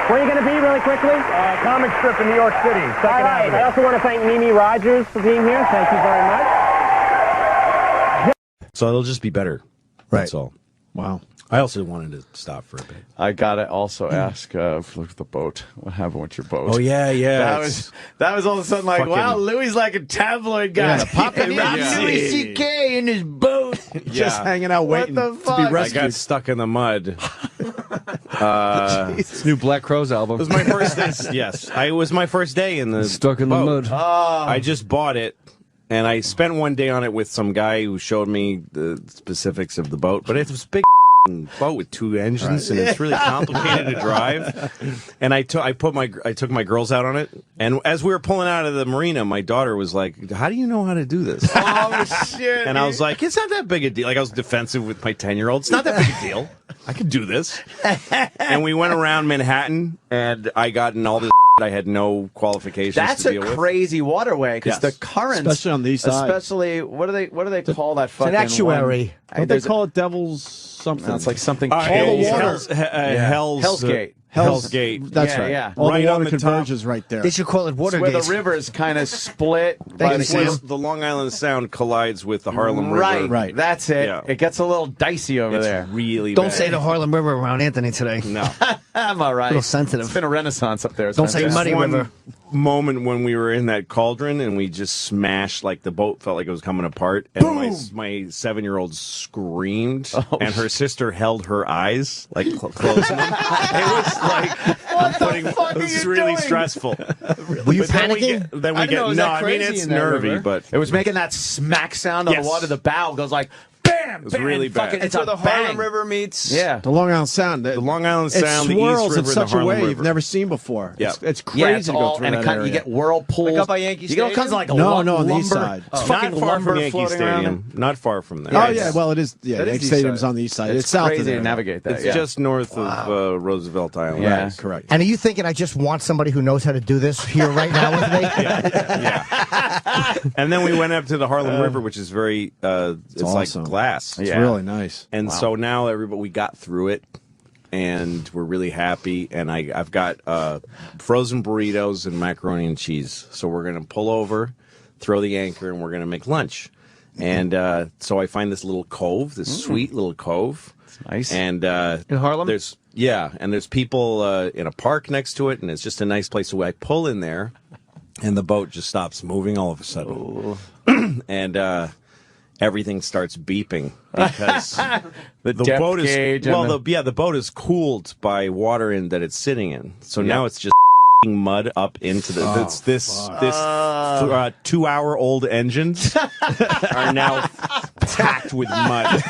where are you going to be really quickly? Comic strip in New York City, 2nd Avenue. I also want to thank Mimi Rogers for being here. Thank you very much. So it'll just be better. Right. That's all. Wow. I also wanted to stop for a bit. I gotta also ask, look at the boat. What happened with your boat? Oh yeah. That was all of a sudden like, fucking, wow, Louis like a tabloid guy. Yeah, popping in. Louis C.K. in his boat, just hanging out waiting to be rescued. I got stuck in the mud. It's new Black Crowes album. It was my first day. Yes, it was my first day in the stuck in the mud. I just bought it. And I spent one day on it with some guy who showed me the specifics of the boat, but it was a big boat with 2 engines, and it's really complicated to drive. And I took my girls out on it, and as we were pulling out of the marina, my daughter was like, "How do you know how to do this?" Oh shit! And I was like, "It's not that big a deal." Like I was defensive with my 10-year-old. It's not that big a deal. I could do this. And we went around Manhattan, and I got in all this. I had no qualifications. That's to deal a crazy waterway because the currents, especially on these sides. Especially what do they call that fucking? It's an estuary. Don't they call it Devil's something? No, it's like something. All the water. Hell's Gate. Hell's Gate. That's right. Yeah. All right the water on the converges right there. They should call it water where gates. the rivers kind of split. The Long Island Sound collides with the Harlem River. Right. That's it. Yeah. It gets a little dicey over there. Really Don't bad. say the Harlem River around Anthony today. No. I'm all right. A little sensitive. It's been a renaissance up there. Don't say Muddy River. moment when we were in that cauldron and we just smashed, like the boat felt like it was coming apart, and my 7-year-old screamed, and her sister held her eyes, like closing them. It was like it was really stressful. Were you But then panicking? Then we get no. I mean, it's nervy, but it was making that smack sound on the water. The bow goes like bam. It was really bad. It's where a the Harlem bang. River meets Yeah. The Long Island Sound. The Long Island Sound, It the East swirls in River, such the a Harlem way River. you've never seen before. Yeah. It's crazy Yeah, it's to go all, through and that you area. get whirlpools. Like up by Yankee You get all kinds of like No, lumber. on the east side. It's Not fucking far lumber from Yankee floating around Stadium. Not far from there. Oh, yeah, well, it is. Yeah, That is Yankee east Stadium's side. on the east side. It's It's south crazy of there. to navigate that. It's yeah. just north of Roosevelt Island. Yeah. Right, correct. And are you thinking I just want somebody who knows how to do this here right now with me? And then we went up to the Harlem River, which is very, it's awesome. like glass. It's really nice. And so now we got through it, and we're really happy. And I've got frozen burritos and macaroni and cheese. So we're going to pull over, throw the anchor, and we're going to make lunch. And so I find this little cove, this sweet little cove. It's nice. And In Harlem? there's people in a park next to it, and it's just a nice place. So I pull in there, and the boat just stops moving all of a sudden. And everything starts beeping because the the depth boat is gauge and the boat is cooled by water in that it's sitting in. So now it's just mud up into the this 2-hour-old engines are now packed with mud.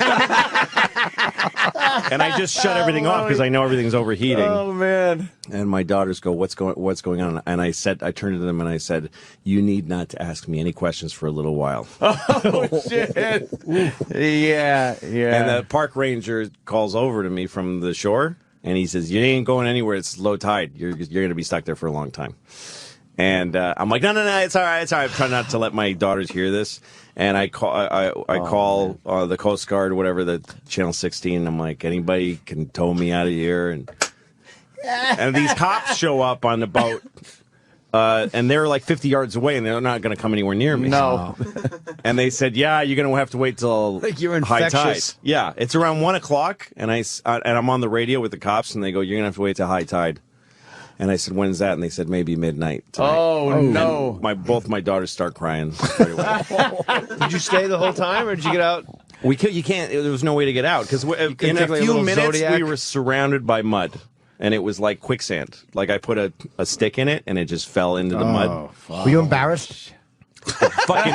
And I just shut everything off because I know everything's overheating. Oh man! And my daughters go, "What's going on?" And I turned to them and I said, "You need not to ask me any questions for a little while." Oh shit! Yeah. And the park ranger calls over to me from the shore, and he says, "You ain't going anywhere. It's low tide. You're going to be stuck there for a long time." And I'm like, no, it's all right. It's all right. I'm trying not to let my daughters hear this. And I call the Coast Guard, whatever, the Channel 16. I'm like, anybody can tow me out of here. And these cops show up on the boat. And they're like 50 yards away, and they're not going to come anywhere near me. No. And they said, "Yeah, you're going to have to wait till Like you're high tide." infectious. Yeah, it's around 1 o'clock, and I'm on the radio with the cops, and they go, "You're going to have to wait till high tide." And I said, "When's that?" And they said, "Maybe midnight tonight." Oh no! And both my daughters start crying right away. Did you stay the whole time, or did you get out? You can't. There was no way to get out because in a take, like, a few little minutes Zodiac? we were surrounded by mud. And it was like quicksand. Like I put a stick in it, and it just fell into the mud. Were you embarrassed? Fucking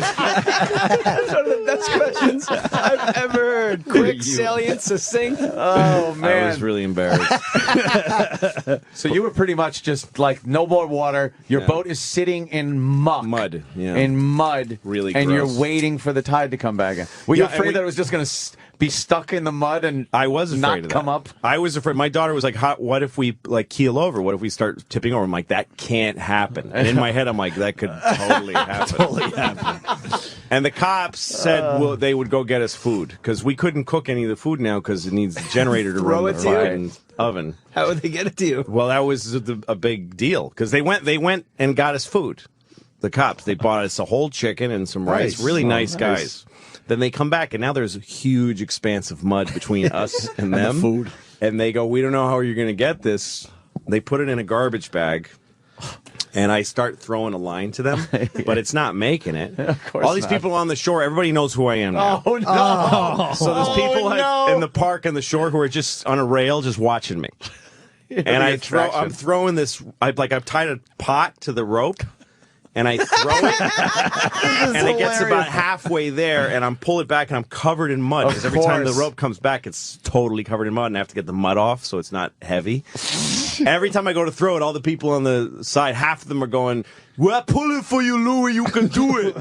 That's one of the best questions I've ever heard. Quick, salient, succinct. Oh man! I was really embarrassed. So you were pretty much just like no more water. Your boat is sitting in mud. Yeah. In mud. Really And gross. you're waiting for the tide to come back in. Were you Yeah, and afraid that it was just going to be stuck in the mud and I was afraid not of come that. up? I was afraid. My daughter was like, "What if we like keel over? What if we start tipping over?" I'm like, "That can't happen." And in my head, I'm like, "That could totally happen." And the cops said they would go get us food because we couldn't cook any of the food now because it needs a generator to Throw run it the to you? fucking oven. How would they get it to you? Well, that was a big deal because they went and got us food. The cops, they bought us a whole chicken and some rice. Nice. Really Oh, nice nice. guys. Then they come back, and now there's a huge expanse of mud between us and them. the food. And they go, "We don't know how you're going to get this." They put it in a garbage bag, and I start throwing a line to them, but it's not making it. Of course All these not. people on the shore, everybody knows who I am now. Oh no! So there's people no. in the park and the shore who are just on a rail just watching me. And I'm throwing this, I've tied a pot to the rope, and I throw it, and it gets about halfway there, and I'm pull it back, and I'm covered in mud. Because every time the rope comes back, it's totally covered in mud, and I have to get the mud off so it's not heavy. Every time I go to throw it, all the people on the side, half of them are going, "Well, pull it for you, Louie, you can do it."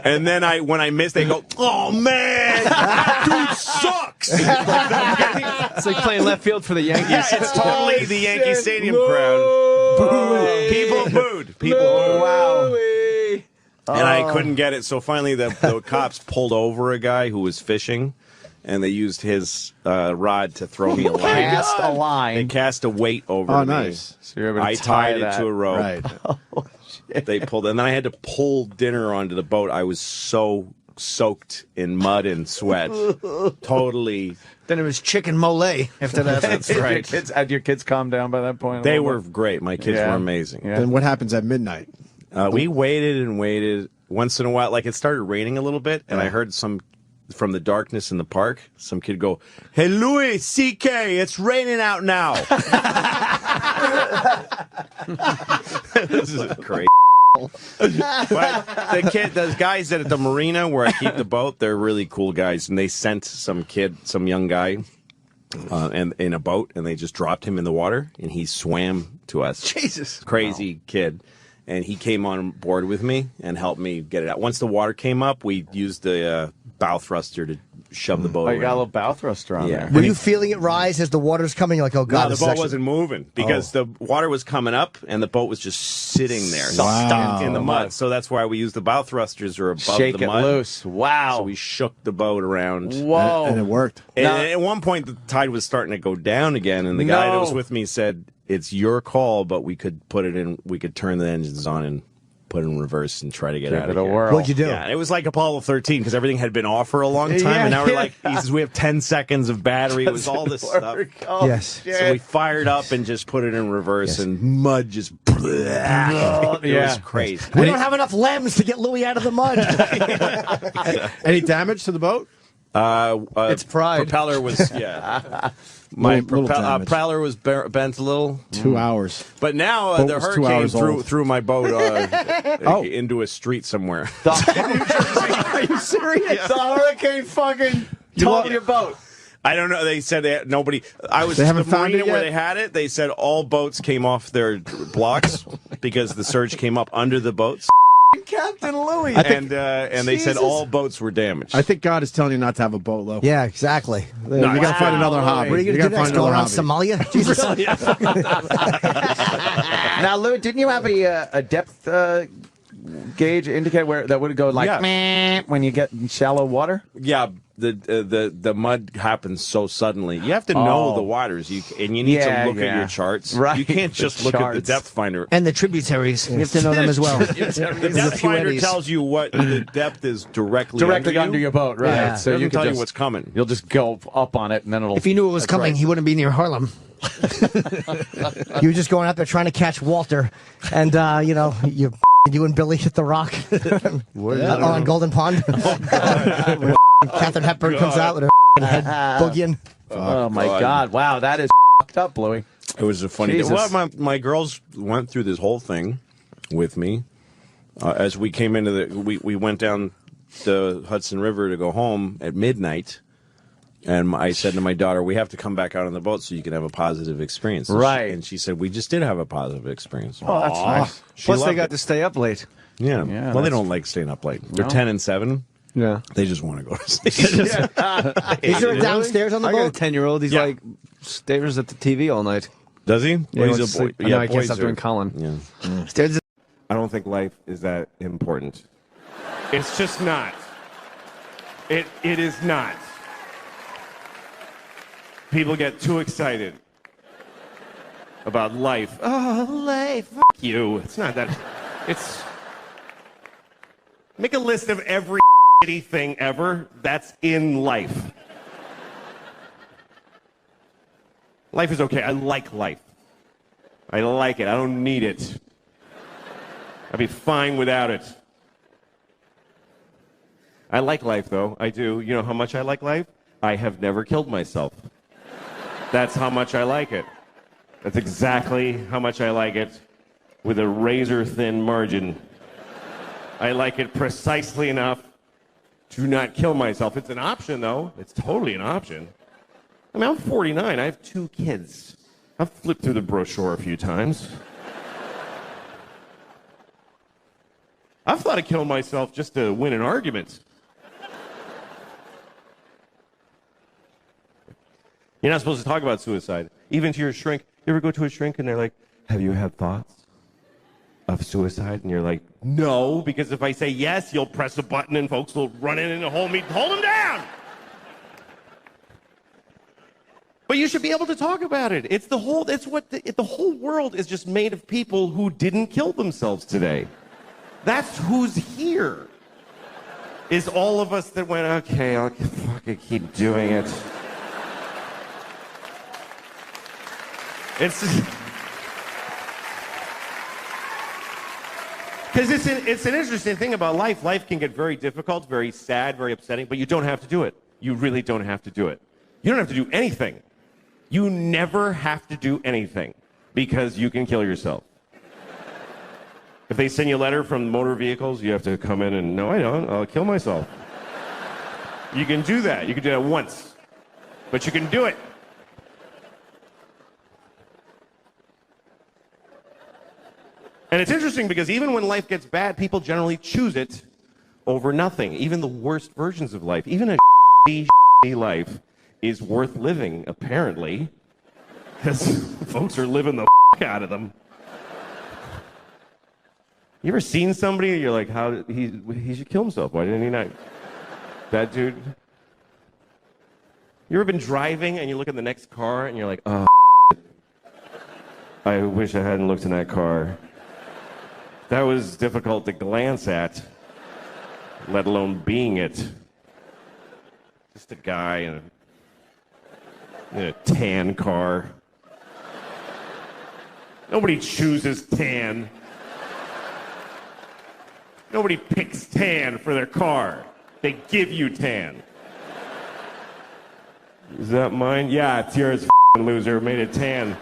And then when I miss, they go, "Oh, man, dude sucks." It's like playing left field for the Yankees. It's totally the Yankee Stadium crowd. Boo. People booed. People booed. Wow. And I couldn't get it. So finally, the cops pulled over a guy who was fishing, and they used his rod to throw me a line. Cast a line. They cast a weight over Oh, to me. nice. So you're able to I tie tied that. it to a rope. Right. They pulled, and then I had to pull dinner onto the boat. I was so soaked in mud and sweat. Totally. Then it was chicken mole after that. That's right. Had your kids calmed down by that point? They were great. My kids were amazing. Yeah. Then what happens at midnight? We waited and waited. Once in a while, like it started raining a little bit, and I heard from the darkness in the park, some kid go, "Hey, Louis C.K., it's raining out now." This is crazy. But those guys at the marina where I keep the boat, they're really cool guys, and they sent some young guy, and in a boat, and they just dropped him in the water, and he swam to us. Jesus, crazy kid. And he came on board with me and helped me get it out. Once the water came up, we used the bow thruster to shove the boat Oh, you got a around. little bow thruster on there. Were you feeling it rise as the water's coming? Like, oh, God. No, the boat wasn't moving because the water was coming up and the boat was just sitting there, Wow. stuck in the mud. So that's why we used the bow thrusters or above Shake the it mud. loose. Wow. So we shook the boat around. Whoa. And it worked. And at one point, the tide was starting to go down again, and the guy that was with me said, "It's your call, but we could put it in. We could turn the engines on and put it in reverse and try to get out of here." What'd you do? Yeah, it was like Apollo 13 because everything had been off for a long time, and now we're like, he says we have 10 seconds of battery. It was all this stuff. Oh, Yes. shit. So we fired up and just put it in reverse, and mud just. It was crazy. We don't have enough limbs to get Louis out of the mud. Any damage to the boat? It's pride. Propeller was my Little damage. propeller was bent a little. 2 hours. But now Boat the was 2 hurricane hours old. threw my boat into a street somewhere. Are you serious? The hurricane fucking totaled your boat. I don't know. They said nobody. I was They the haven't found marina it where yet? they had it. They said all boats came off their blocks because the surge came up under the boats. Captain Louis. And they said all boats were damaged. I think God is telling you not to have a boat, Lo. Yeah, exactly. You got to find another hobby. What are you going to do next? Go around Somalia? Jesus. Now, Lou, didn't you have a depth gauge indicator where that would go like meh when you get in shallow water? Yeah, the mud happens so suddenly. You have to know the waters, and you need to look at your charts. Right. You can't just look at the depth finder. And the tributaries. You have to know them as well. The depth finder tells you what the depth is directly under your boat, right? Yeah. So It doesn't you can tell you what's coming. You'll just go up on it, and then it'll. If you knew it was That's coming, right. he wouldn't be near Harlem. You were just going out there trying to catch Walter, and you and Billy hit the rock on Golden Pond. Catherine Hepburn comes out with her head boogieing. Oh my God! Wow, that is fucked up, Louis. It was a funny day. Jesus. Well, my girls went through this whole thing with me. As we came into we went down the Hudson River to go home at midnight. And I said to my daughter, we have to come back out on the boat so you can have a positive experience. Right. And she said, we just did have a positive experience. Oh, that's nice. Plus, they got to stay up late. Yeah. Yeah, Well, they that's- don't like staying up late. They're No. 10 and 7. Yeah. They just want to go to sleep. Is there a downstairs on the I got a boat? 10-year-old. He's like stares at the TV all night. Does he? Yeah, Well, he he's wants a to boy. sleep. I know, I can't boys stop are- doing Colin. Yeah. Stares at I don't think life is that important. It's just not. It is not. People get too excited about life. Oh, life. Fuck you. It's not that. It's. Make a list of every shitty thing ever that's in life. Life is okay. I like life. I like it. I don't need it. I'd be fine without it. I like life, though. I do. You know how much I like life? I have never killed myself. That's how much I like it. That's exactly how much I like it, with a razor-thin margin. I like it precisely enough to not kill myself. It's an option, though. It's totally an option. I mean, I'm 49. I have 2 kids. I've flipped through the brochure a few times. I've thought of killing myself just to win an argument. You're not supposed to talk about suicide. Even to your shrink. You ever go to a shrink and they're like, have you had thoughts of suicide? And you're like, no, because if I say yes, you'll press a button and folks will run in and hold me, hold him down. But you should be able to talk about it. It's the whole, it's what the whole world is just made of people who didn't kill themselves today. That's who's here. is all of us that went, okay, I'll fucking keep doing it. It's because it's an interesting thing about life. Life can get very difficult, very sad, very upsetting, but you don't have to do it. You really don't have to do it. You don't have to do anything. You never have to do anything because you can kill yourself. If they send you a letter from motor vehicles, you have to come in and, no, I don't. I'll kill myself. You can do that. You can do that once. But you can do it. And it's interesting because even when life gets bad, people generally choose it over nothing. Even the worst versions of life. Even a shitty life is worth living, apparently. Because folks are living the out of them. You ever seen somebody and you're like, how he should kill himself? Why didn't he not? That dude. You ever been driving and you look at the next car and you're like, oh, I wish I hadn't looked in that car. That was difficult to glance at, let alone being it. Just a guy in a tan car. Nobody chooses tan. Nobody picks tan for their car. They give you tan. Is that mine? Yeah, it's yours, loser. Made it tan.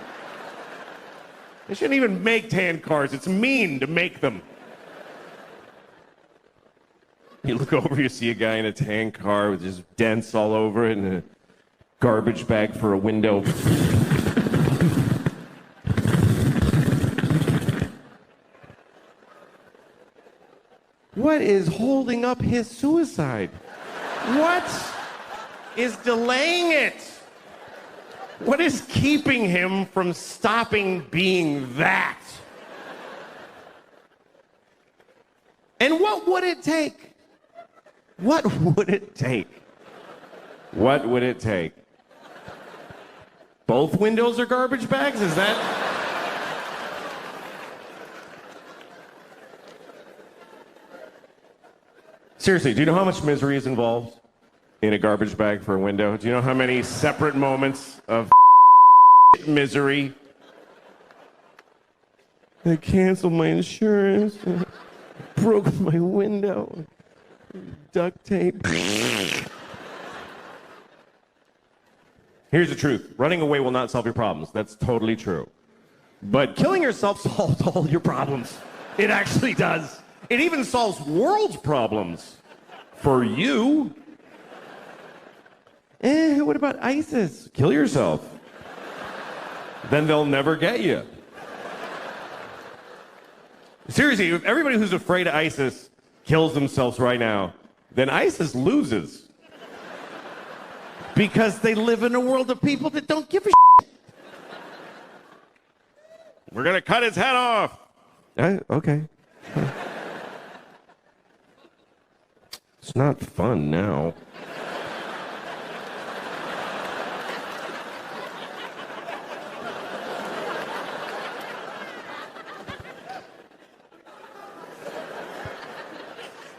They shouldn't even make tan cars. It's mean to make them. You look over, you see a guy in a tan car with just dents all over it and a garbage bag for a window. What is holding up his suicide? What is delaying it? What is keeping him from stopping being that? And what would it take? What would it take? What would it take? Both windows are garbage bags? Is that? Seriously, do you know how much misery is involved in a garbage bag for a window? Do you know how many separate moments of misery? I canceled my insurance. Broke my window. Duct tape. Here's the truth. Running away will not solve your problems. That's totally true. But killing yourself solves all your problems. It actually does. It even solves world's problems. For you. What about ISIS? Kill yourself. Then they'll never get you. Seriously, if everybody who's afraid of ISIS kills themselves right now, then ISIS loses. Because they live in a world of people that don't give a shit. We're gonna cut his head off. Okay. It's not fun now.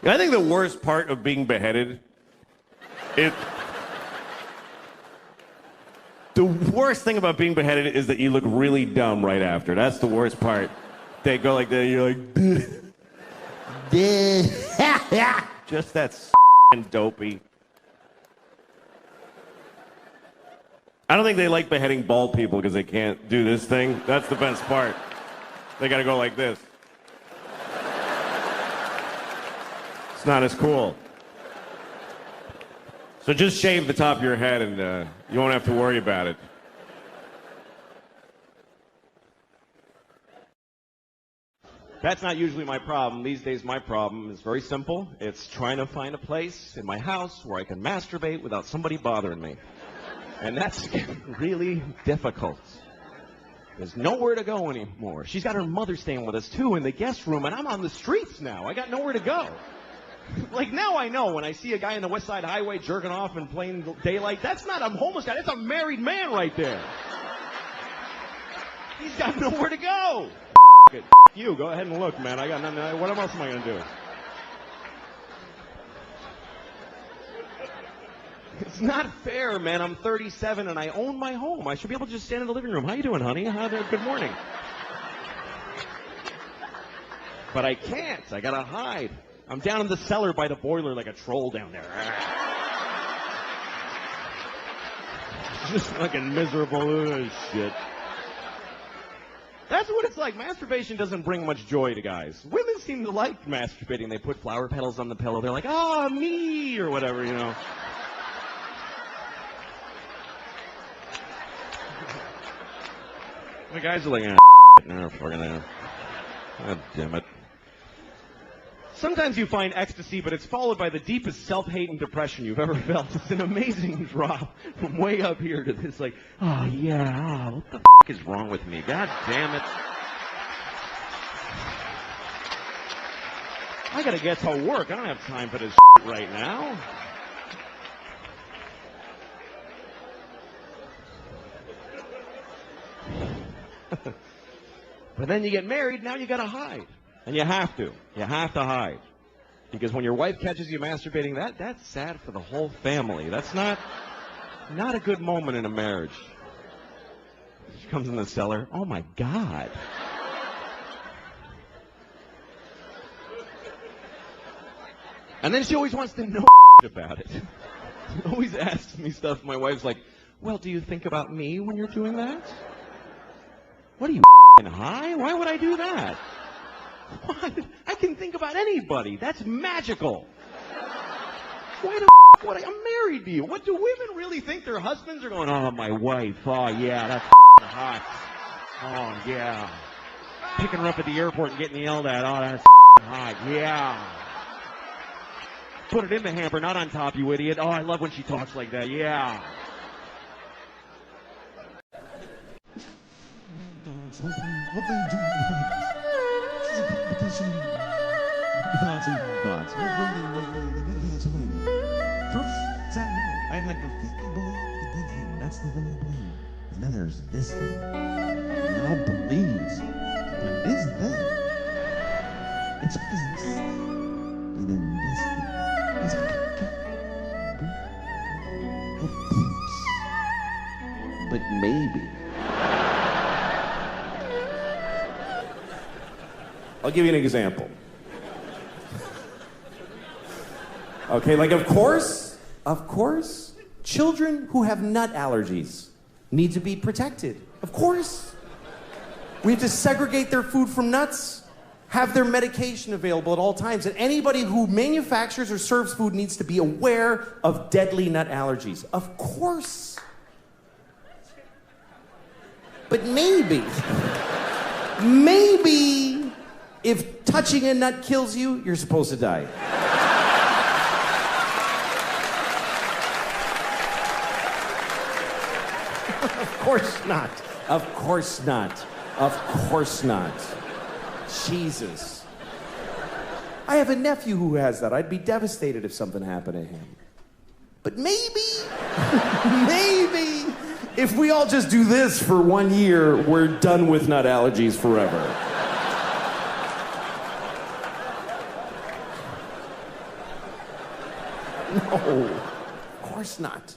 I think the worst part of being beheaded is... The worst thing about being beheaded is that you look really dumb right after. That's the worst part. They go like that, you're like... Just that dopey. I don't think they like beheading bald people because they can't do this thing. That's the best part. They gotta go like this. It's not as cool. So just shave the top of your head and you won't have to worry about it. That's not usually my problem. These days my problem is very simple. It's trying to find a place in my house where I can masturbate without somebody bothering me. And that's really difficult. There's nowhere to go anymore. She's got her mother staying with us too in the guest room, and I'm on the streets now. I got nowhere to go. Like now I know when I see a guy in the West Side Highway jerking off in plain daylight, that's not a homeless guy, that's a married man right there. He's got nowhere to go. You, go ahead and look, man. I got nothing. What else am I going to do? It's not fair, man. I'm 37 and I own my home. I should be able to just stand in the living room. How you doing, honey? Good morning. But I can't. I gotta hide. I'm down in the cellar by the boiler like a troll down there. Just fucking miserable shit. That's what it's like. Masturbation doesn't bring much joy to guys. Women seem to like masturbating. They put flower petals on the pillow. They're like, oh, me, or whatever, you know. The guys are like, no, fucking God damn it. Sometimes you find ecstasy, but it's followed by the deepest self-hate and depression you've ever felt. It's an amazing drop from way up here to this, like, oh, yeah, what the f*** is wrong with me? God damn it. I gotta get to work. I don't have time for this shit right now. But then you get married, now you gotta hide. And you have to. You have to hide. Because when your wife catches you masturbating, that's sad for the whole family. That's not a good moment in a marriage. She comes in the cellar. Oh, my God. And then she always wants to know about it. She always asks me stuff. My wife's like, well, do you think about me when you're doing that? What are you, high? Why would I do that? What? I can think about anybody. That's magical. Why the would I? I'm married to you. What do women really think their husbands are going, oh, my wife. Oh, yeah, that's hot. Oh, yeah. Picking her up at the airport and getting yelled at. Oh, that's hot. Yeah. Put it in the hamper, not on top, you idiot. Oh, I love when she talks like that. Yeah. That's the thing I believe. And then there's this thing. And I believe this thing. It's this. And then this thing. It's but maybe. I'll give you an example. Okay, like of course, children who have nut allergies need to be protected. Of course. We have to segregate their food from nuts, have their medication available at all times, and anybody who manufactures or serves food needs to be aware of deadly nut allergies. Of course. But maybe, if touching a nut kills you, you're supposed to die. Of course not. Of course not. Of course not. Jesus. I have a nephew who has that. I'd be devastated if something happened to him. But maybe, if we all just do this for 1 year, we're done with nut allergies forever. No, of course not.